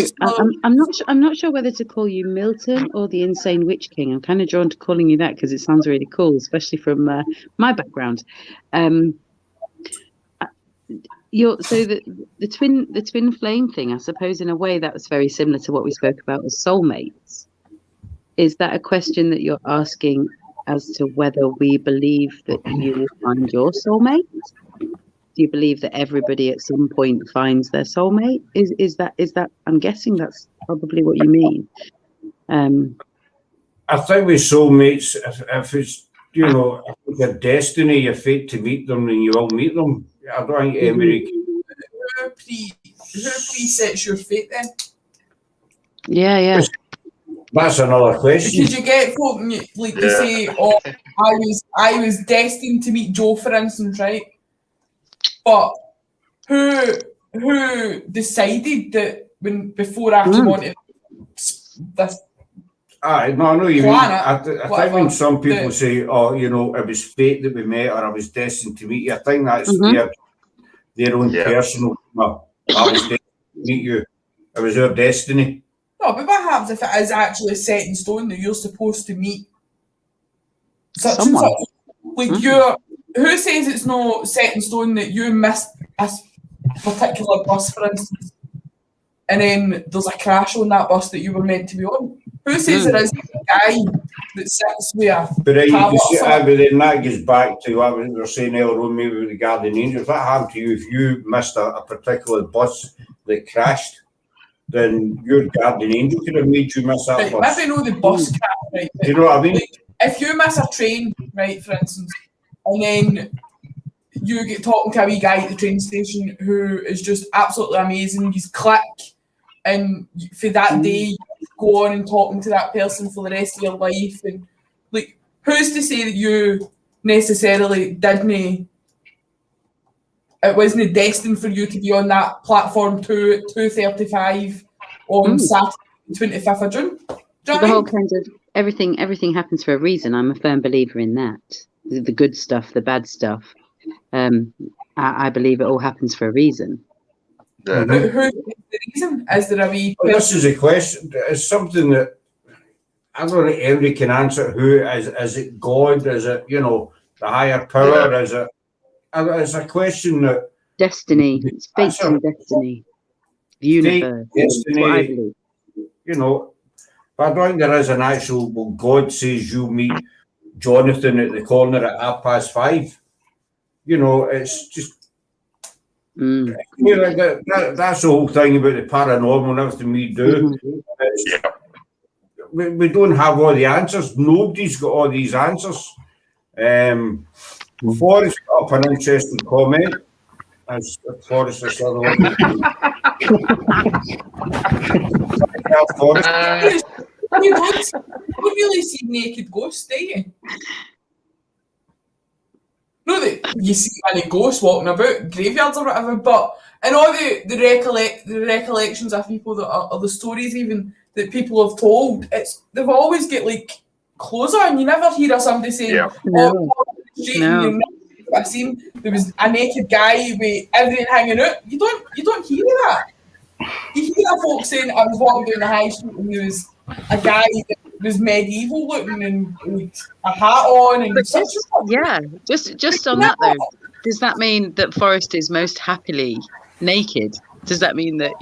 I'm not sure whether to call you Milton or the Insane Witch King. I'm kind of drawn to calling you that because it sounds really cool, especially from my background. The twin flame thing, I suppose, in a way that was very similar to what we spoke about with soulmates. Is that a question that you're asking as to whether we believe that you will find your soulmate? Do you believe that everybody at some point finds their soulmate? Is that? I'm guessing that's probably what you mean. I think with soulmates, if it's if it's your destiny, your fate to meet them, then you will meet them. I don't think anybody. Who presets your fate then? Yeah. That's another question. Because you get folk like to say, "Oh, I was destined to meet Joe," for instance, right? But who decided that before I came on to this? I know you mean. I think when some people say, "Oh, it was fate that we met," or "I was destined to meet you," I think that's their own personal. I was destined to meet you. It was our destiny. No, but what happens if it is actually set in stone that you're supposed to meet such Someone? and such? Like who says it's not set in stone that you missed a particular bus, for instance, and then there's a crash on that bus that you were meant to be on? Who says there is a guy that sits with But then that goes back to what we were saying earlier on, maybe with the guardian angels. What happened to you if you missed a particular bus that crashed? Then your guardian angel could have made you miss that bus. Maybe know the bus crash, right? Do you know what I mean? Like, if you miss a train, right, for instance, and then you get talking to a wee guy at the train station who is just absolutely amazing, he's click, and for that day, you go on and talking to that person for the rest of your life, and like, who's to say that you necessarily didn't? It wasn't destined for you to be on that platform 2:35 on Saturday, 25th of June. The whole kind of everything happens for a reason. I'm a firm believer in that. The good stuff, the bad stuff. I believe it all happens for a reason. Yeah. Who's the reason? Is there a wee? Well, this is a question. It's something that I don't think everybody can answer. Who is it? God? Is it the higher power? Is it? It's a question that Destiny. It's fate and destiny. The universe. Destiny. That's what I believe. But I don't think there is an actual. Well, God says you meet Jonathan at the corner at 5:30. It's just. That's the whole thing about the paranormal and everything we do. We don't have all the answers. Nobody's got all these answers. Forrest got up an interesting comment. As Forrest is Forrest. You don't really see naked ghosts, do you? No, that you see any ghosts walking about graveyards or whatever, but in all the recollections of people that are the stories even that people have told, they've always get like clothes on. You never hear of somebody saying, No. I've seen there was a naked guy with everything hanging out. You don't hear that. You hear folk saying, I was walking down the high street and there was a guy that was medieval looking and with a hat on and just on that though, does that mean that Forrest is most happily naked? Does that mean that,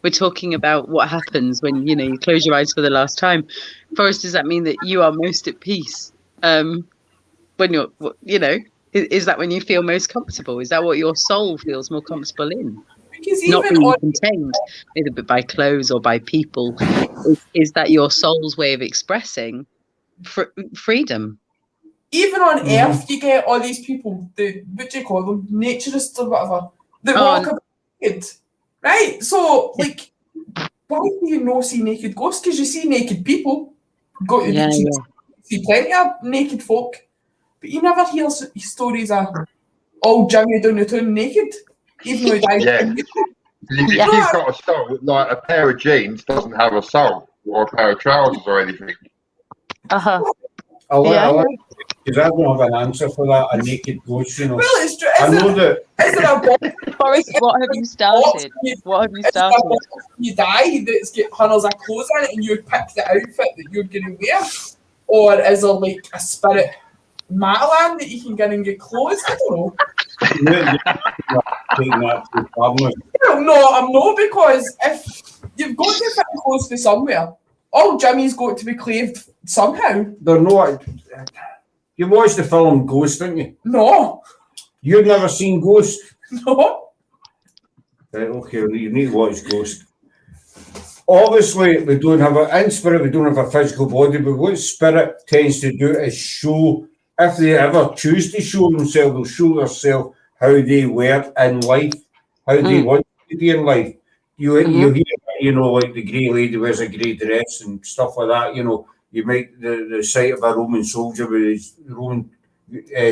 we're talking about what happens when, you close your eyes for the last time? Forrest, does that mean that you are most at peace? When you're, is that when you feel most comfortable? Is that what your soul feels more comfortable in? Because Not even being on contained either by clothes or by people. Is that your soul's way of expressing freedom? even on Earth, you get all these people, what do you call them, naturists or whatever, that walk about naked, right? So, like, why do you not see naked ghosts? Because you see naked people. Go to the beach and see plenty of naked folk, but you never hear stories of all Jimmy down the town naked, even though he died. Yeah. If you've got a soul, like a pair of jeans doesn't have a soul, or a pair of trousers or anything. Because I don't have an answer for that. A naked ghost, Well, it's true. I know that. Is there a box? Forrest, what have you started? What have you started? You die that's got hundreds of clothes in it, and you pick the outfit that you're going to wear, or is there like a spirit Matalan that you can get and get clothes? I don't know. No, I'm not, because if you've got to fit clothes for somewhere, all Jimmy's got to be claved somehow. They're not. You watched the film Ghost, didn't you? No. You've never seen Ghost? No. Right, okay, you need to watch Ghost. Obviously, we don't have in spirit, we don't have a physical body, but what spirit tends to do is show, if they ever choose to show themselves, they'll show themselves how they were in life, how they want to be in life. You hear, like the grey lady wears a grey dress and stuff like that, you make the sight of a Roman soldier with his Roman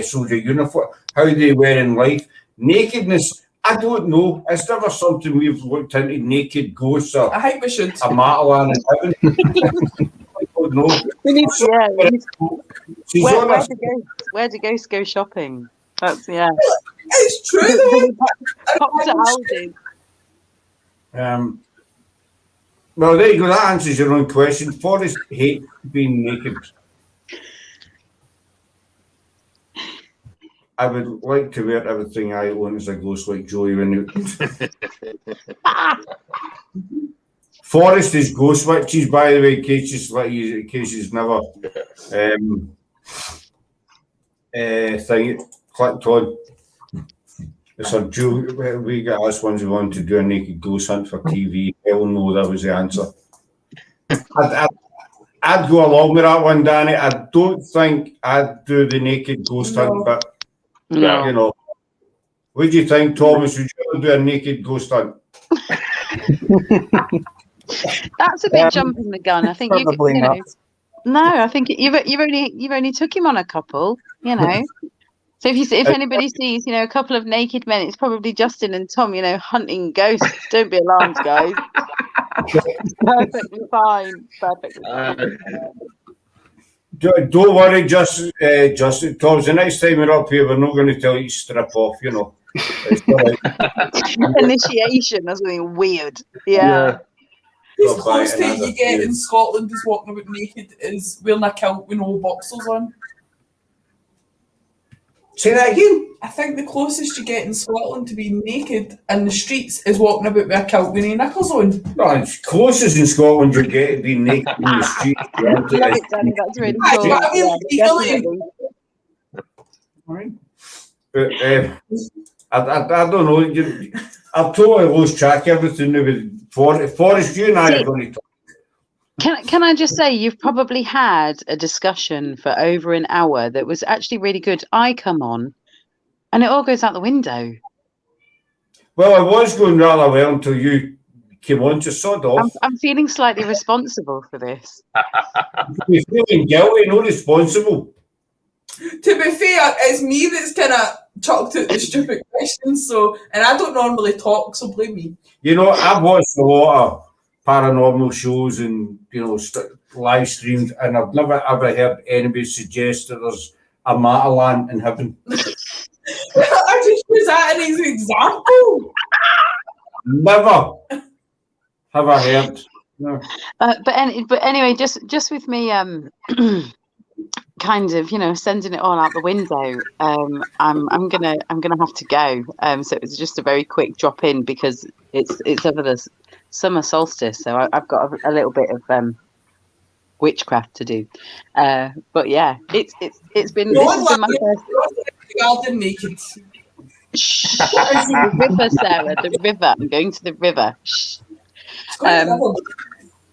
soldier uniform, how they were in life. Nakedness, I don't know. It's never something we've looked into, naked ghosts or I think we should. A Matalan in heaven. I don't know. Where do ghosts go shopping? That's It's true though. Pop to Aldi. Well, there you go. That answers your own question. Forrest hates being naked. I would like to wear everything I own as a ghost like Joey when you... Forrest is ghost witches, by the way, in case he's never clicked on. It's a Joe. We got asked once we wanted to do a naked ghost hunt for TV. Hell no, that was the answer. I'd go along with that one, Danny. I don't think I'd do the naked ghost hunt, but what do you think, Thomas? Would you ever do a naked ghost hunt? That's a bit jumping the gun. I think probably not. No, I think you've only took him on a couple. So if anybody sees, a couple of naked men, it's probably Justin and Tom, hunting ghosts. Don't be alarmed, guys. It's perfectly fine. Perfectly fine. Don't worry, Justin. Tom, the next time you're up here, we're not going to tell you to strip off, It's Initiation or something weird. Yeah. The closest thing you get in Scotland is walking about naked is wearing a kilt with no boxers on. Say that again? I think the closest you get in Scotland to being naked in the streets is walking about with a kilt with no knickers on. No, it's closest in Scotland you get to being naked in the streets. That's really cool. But I don't know. I've totally lost track of everything with Forrest. You and I are going to talk. Can I just say, you've probably had a discussion for over an hour that was actually really good. I come on, and it all goes out the window. Well, I was going rather well until you came on to sod off. I'm feeling slightly responsible for this. You're feeling guilty, not responsible. To be fair, it's me that's kind of chucked out the stupid questions, and I don't normally talk, so blame me. I've watched a lot of paranormal shows and live streams, and I've never ever heard anybody suggest that there's a Matalan in heaven. I just use that as an example. Never have I heard. No. But anyway, just with me, kind of, sending it all out the window. I'm gonna have to go. So it was just a very quick drop in because It's over the summer solstice, so I've got a little bit of witchcraft to do. But yeah, it's been No this one has been my laughing. first. You're in the garden naked. Shh, the river, Sarah, the river. I'm going to the river. Shh. It's going to the river.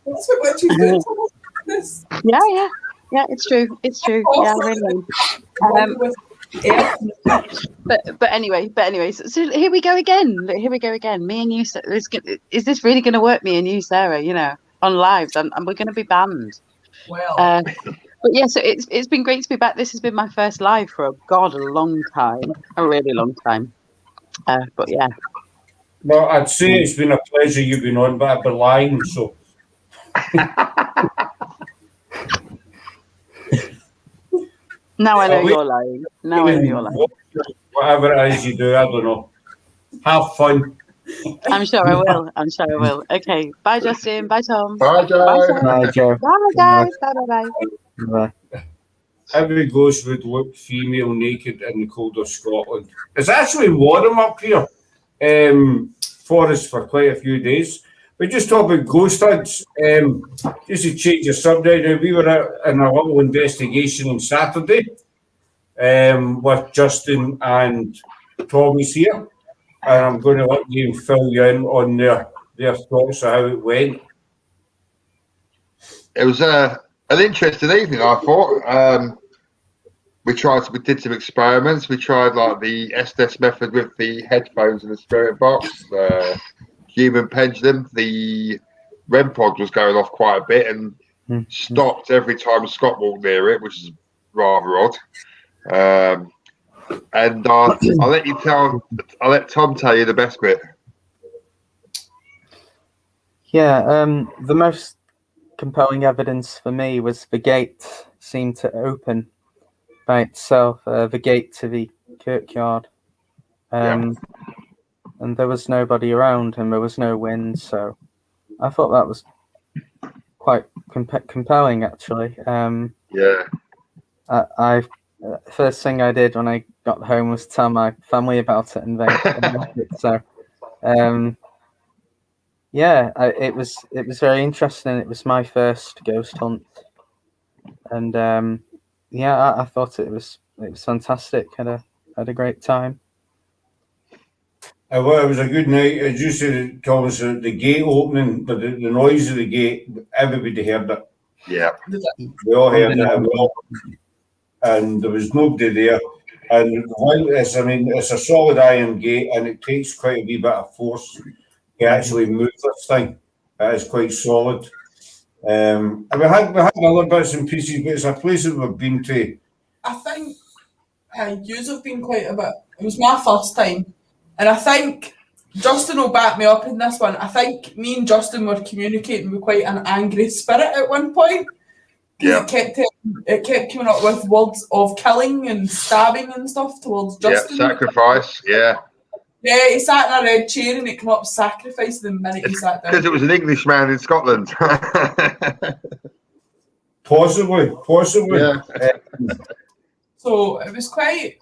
That's what she's doing to us. This. Yeah, it's true. It's true. Yeah, I really am. But anyway, so here we go again. Here we go again. Me and you. Is this really going to work? Me and you, Sarah. You know, on lives, and we're going to be banned. Well. But yeah, so it's been great to be back. This has been my first live for a long time, a really long time. But yeah. Well, I'd say it's been a pleasure you've been on, but I've been lying, so. Now I know you're lying. Now I know you're lying. Whatever it is you do, I don't know. Have fun. I'm sure I will. I'm sure I will. Okay. Bye, Justin. Bye, Tom. Bye, Joe. Bye, Joe. Bye, guys. Bye. Bye. Every ghost would look female naked in the cold of Scotland. It's actually warm up here for us for quite a few days. We just talk about ghost hunts. Just to change the subject, we were in a little investigation on Saturday with Justin and Tommy's here. And I'm going to let you fill you in on their thoughts of how it went. It was an interesting evening, I thought. We did some experiments. We tried like the SDS method with the headphones and the spirit box, the human pendulum. The REM pod was going off quite a bit and stopped every time Scott walked near it, which is rather odd. And I'll let Tom tell you the best bit. Yeah, the most compelling evidence for me was the gate seemed to open by itself, the gate to the kirkyard. And there was nobody around and there was no wind, so I thought that was quite compelling, actually. I first thing I did when I got home was tell my family about it, and they loved it. So, it was very interesting. It was my first ghost hunt, and I thought it was fantastic. Had a great time. Well, it was a good night. As you said, Thomas, the gate opening, the noise of the gate, everybody heard it. Yeah. We all heard it. And there was nobody there. And it's a solid iron gate, and it takes quite a wee bit of force to actually move this thing. It is quite solid. And we had other bits and pieces, but it's a place that we've been to. I think yous have been quite a bit. It was my first time, and I think Justin will back me up in this one. I think me and Justin were communicating with quite an angry spirit at one point. Yeah. It kept coming up with words of killing and stabbing and stuff towards Justin. Yeah, sacrifice, yeah. Yeah, he sat in a red chair and it came up sacrifice the minute he sat down. Because it was an Englishman in Scotland. Possibly. Yeah. So it was quite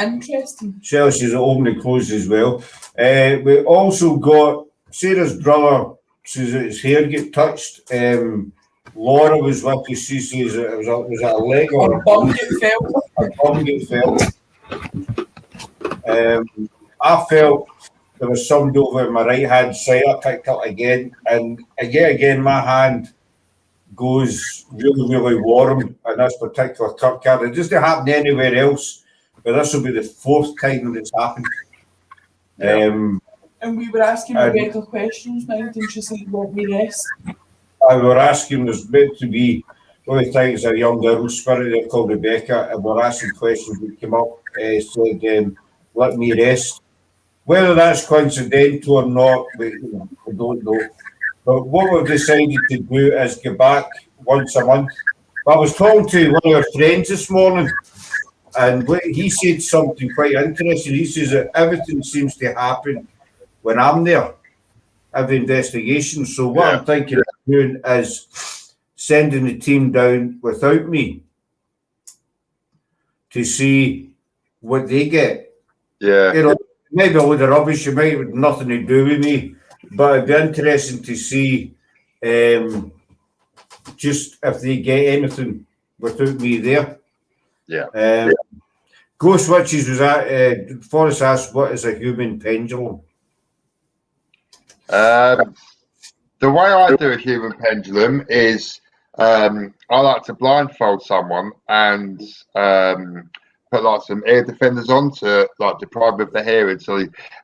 interesting. Chelsea's open and closed as well. We also got Sarah's brother says that his hair get touched. Laura was with us. She says it was a leg or a bum get felt. A bum get felt. I felt there was somebody over my right hand side. I picked up again, and again my hand goes really, really warm in this particular cup card. It doesn't happen anywhere else, but this will be the fourth time that it's happened. And we were asking Rebecca questions now, didn't she say want me rest? I were asking, there's meant to be, one think it's a young girl spirit there called Rebecca, and we're asking questions that came up, said, let me rest. Whether that's coincidental or not, we don't know. But what we've decided to do is go back once a month. I was talking to one of our friends this morning, and he said something quite interesting. He says that everything seems to happen when I'm there, every investigation. So what I'm thinking of doing is sending the team down without me to see what they get. Yeah. You know, maybe a load of rubbish, you might have nothing to do with me. but it'd be interesting to see just if they get anything without me there. Yeah. Ghost Witches was that. Forrest asked, "What is a human pendulum?" The way I do a human pendulum is I like to blindfold someone and put like some ear defenders on to like deprive them of the hearing.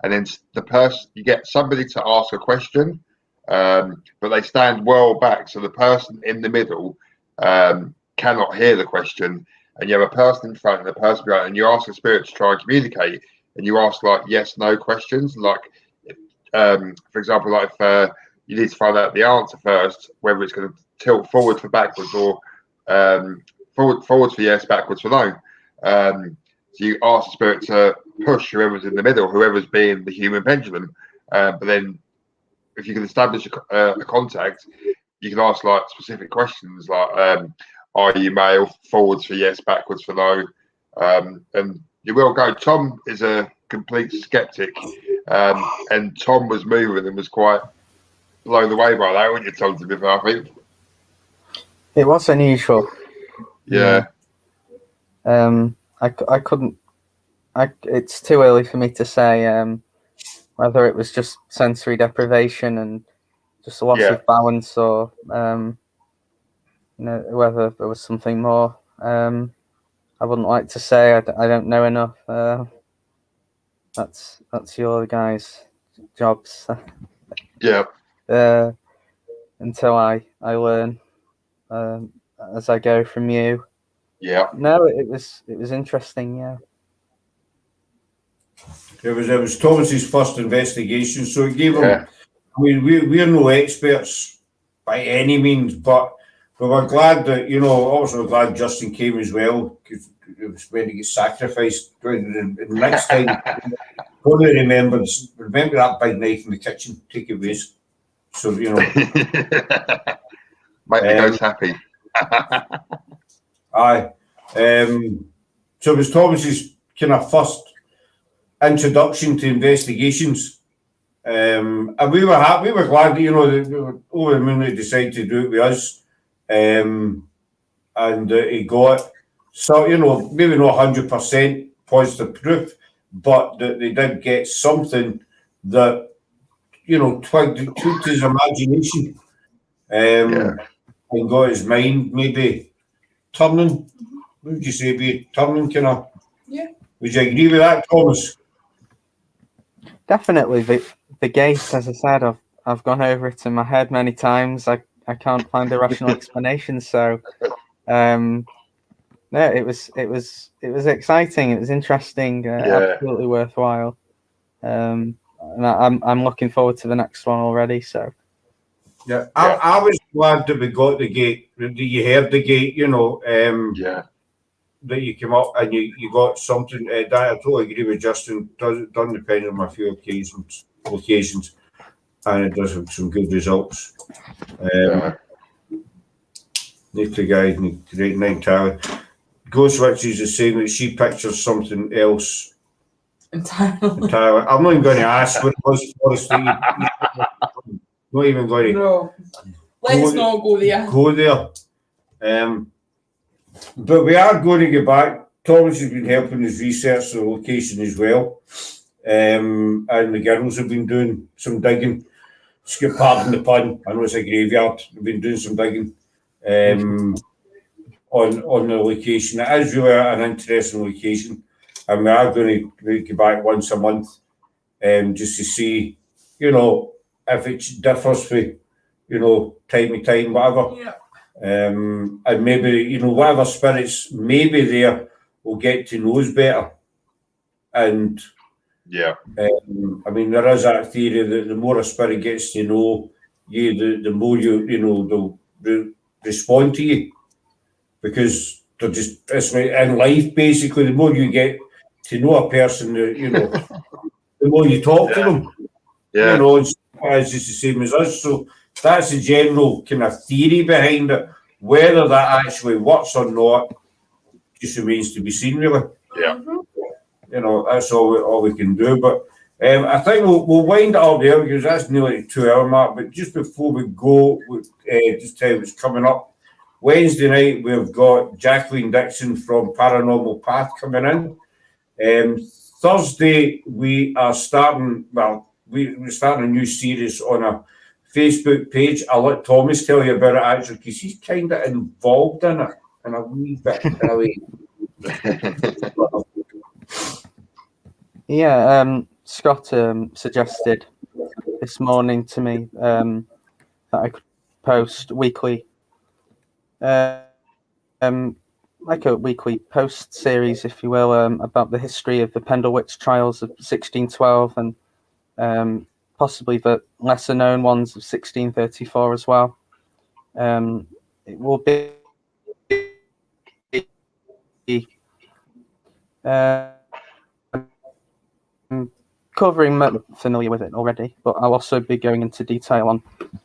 And then the person, you get somebody to ask a question, but they stand well back, so the person in the middle cannot hear the question. And you have a person in front and a person behind, and you ask the spirit to try and communicate, and you ask like yes/no questions, like for example, like if you need to find out the answer first, whether it's going to tilt forward for backwards or forwards for yes, backwards for no. So you ask the spirit to push whoever's in the middle, whoever's being the human pendulum. But then, if you can establish a contact, you can ask like specific questions, like are you male? Forwards for yes, backwards for no. And you will go. Tom is a complete skeptic, and Tom was moving and was quite blown away by that, weren't you, Tom, to be fair, I think? It was unusual. Yeah. I couldn't. It's too early for me to say whether it was just sensory deprivation and just a loss of balance, or whether there was something more. I wouldn't like to say. I don't know enough. That's your guys' jobs. Yeah. Until I learn as I go from you. Yeah. No, it was interesting. Yeah. It was Thomas's first investigation, so it gave him. I mean, we're no experts by any means, but we were glad that also we're glad Justin came as well, because it was when he gets sacrificed. And next time, probably remember that big knife in the kitchen. Take it with. So make the ghost happy. Aye. So it was Thomas's kind of first introduction to investigations, and we were happy. We were glad that they were over the moon that decided to do it with us, and he got it. So maybe not 100% positive proof, but that they did get something that tweaked his imagination, and got his mind maybe turning. What would you say, be turning kind of? Yeah. Would you agree with that, Thomas? Definitely. The gate, as I said, I've gone over it in my head many times. I can't find a rational explanation. So, no, it was exciting. It was interesting. Absolutely worthwhile. And I'm looking forward to the next one already. So. Yeah, I was glad that we got the gate. That you heard the gate. That you came up and you got something. That I totally agree with Justin. Done depend on a few locations, and it does have some good results. Need the guys in Great Night Tower. Ghost Witches is saying that she pictures something else entirely. I'm not even going to ask what it was for us. Not even going to. No, let's not go there. Go there. But we are going to get back. Thomas has been helping us research the location as well. And the girls have been doing some digging. Pardon the pun, I know it's a graveyard. They've been doing some digging on the location. It is really an interesting location. And we are going to get back once a month just to see, if it differs for, time to time, whatever. Yeah. And maybe, whatever spirits may be there will get to know us better. And I mean, there is that theory that the more a spirit gets to know you, the more they'll respond to you, because they're just, it's like in life basically, the more you get to know a person, the more you talk to them. It's just the same as us. So that's the general kind of theory behind it. Whether that actually works or not just remains to be seen, really. Yeah. That's all we can do. But I think we'll wind it up there because that's nearly 2 hour mark. But just before we go, just tell you what's coming up. Wednesday night we've got Jacqueline Dixon from Paranormal Path coming in. Thursday we are starting. Well, we're starting a new series on a Facebook page. I'll let Thomas tell you about it actually because he's kind of involved in it in a wee bit. In a way. Yeah, Scott suggested this morning to me that I could post weekly, like a weekly post series, if you will, about the history of the Pendle Witch trials of 1612 and possibly the lesser known ones of 1634 as well. It will be covering, familiar with it already, but I'll also be going into detail on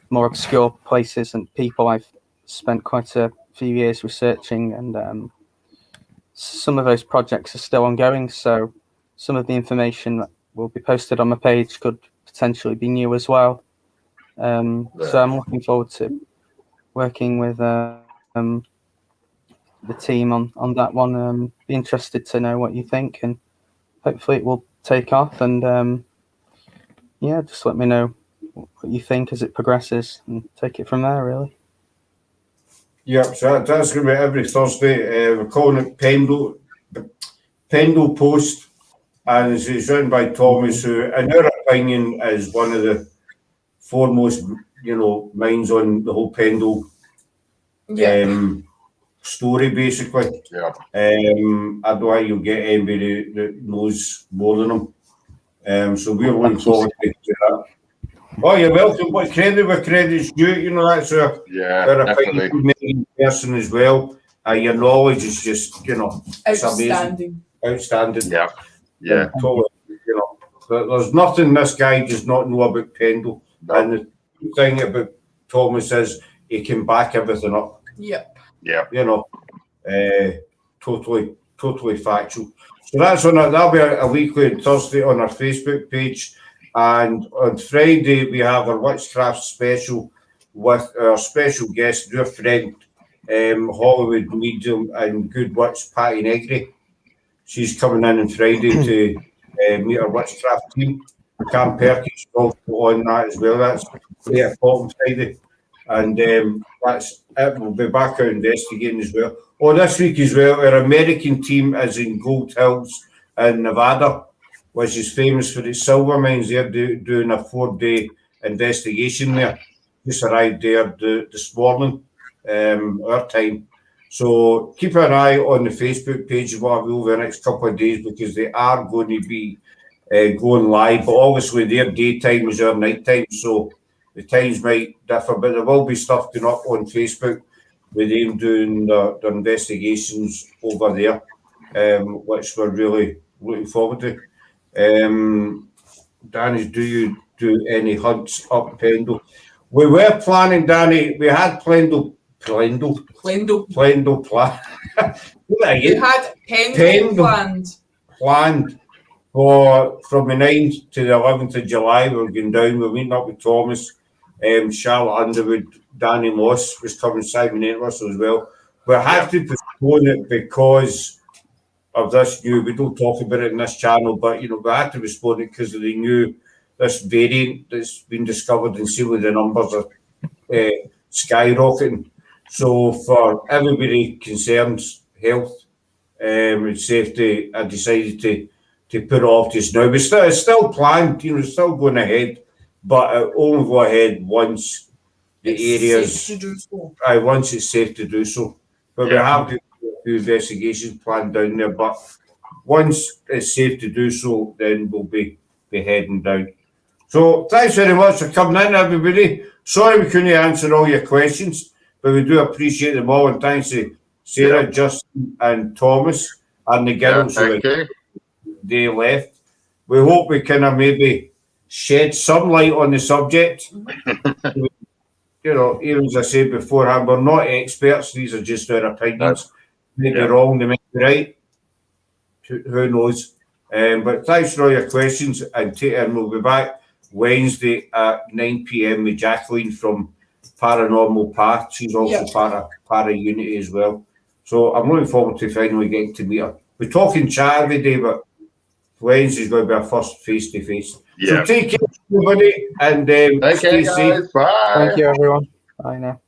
more obscure places and people I've spent quite a few years researching, and some of those projects are still ongoing, so some of the information that will be posted on my page could potentially be new as well. So I'm looking forward to working with the team on that one. Be interested to know what you think, and hopefully it will take off, and yeah, just let me know what you think as it progresses and take it from there, really. Yep, so that's going to be every Thursday. We're calling it Pendle Post, and it's written by Thomas, who, in our opinion, is one of the foremost, minds on the whole Pendle story, basically. Yeah. I don't think you'll get anybody that knows more than him. So we're looking forward to that. Oh, you're welcome. What credit where credit's due, that's our opinion person as well. Your knowledge is just, it's amazing. Outstanding. Yeah. Yeah. Totally, there's nothing this guy does not know about Pendle. No. And the thing about Thomas is he can back everything up. Yep. Yeah. Totally factual. So that'll be a weekly Thursday on our Facebook page. And on Friday, we have our Witchcraft special with our special guest, dear friend, Hollywood medium and good witch, Patty Negri. She's coming in on Friday to meet our Witchcraft team. Cam Perkins also on that as well. That's 8 o'clock on Friday. And that's it. We'll be back out investigating as well. This week as well, our American team is in Gold Hills in Nevada, which is famous for its silver mines. They're doing a 4-day investigation there. Just arrived there this morning, our time. So keep an eye on the Facebook page over the next couple of days because they are going to be going live. But obviously their daytime is our nighttime, so the times might differ. But there will be stuff going up on Facebook with them doing their investigations over there, which we're really looking forward to. Danny, do you do any hunts up Pendle? We were planning, Danny. We had Pendle plan. We had Pendle planned for from the 9th to the 11th of July. We were going down. We were meeting up with Thomas, Charlotte Underwood, Danny Moss was coming, Simon Edwards as well. We had to postpone it because of this new, we don't talk about it in this channel, but we had to postpone it because of the new, this variant that's been discovered and see where the numbers are skyrocketing. So for everybody concerned, health and safety, I decided to put it off just now. But it's still planned, still going ahead, but it only go ahead once the areas, once it's safe to do so. But we have to do investigations planned down there, but once it's safe to do so, then we'll be heading down. So thanks very much for coming in, everybody. Sorry we couldn't answer all your questions, but we do appreciate them all, and thanks to Sarah, Justin and Thomas and the girls who they left. We hope we kind of maybe shed some light on the subject. Even as I said beforehand, we're not experts. These are just our opinions. They may be wrong, they may be right. Who knows? But thanks for all your questions, and we'll be back Wednesday at 9 p.m. with Jacqueline from Paranormal Path. She's also part of Para-Unity as well. So I'm looking forward to finally getting to meet her. We're talking chat every day, but Wednesday's going to be our first face-to-face. Yeah. So take care, everybody, and Take care, stay safe. guys. Bye. Thank you, everyone. Bye now.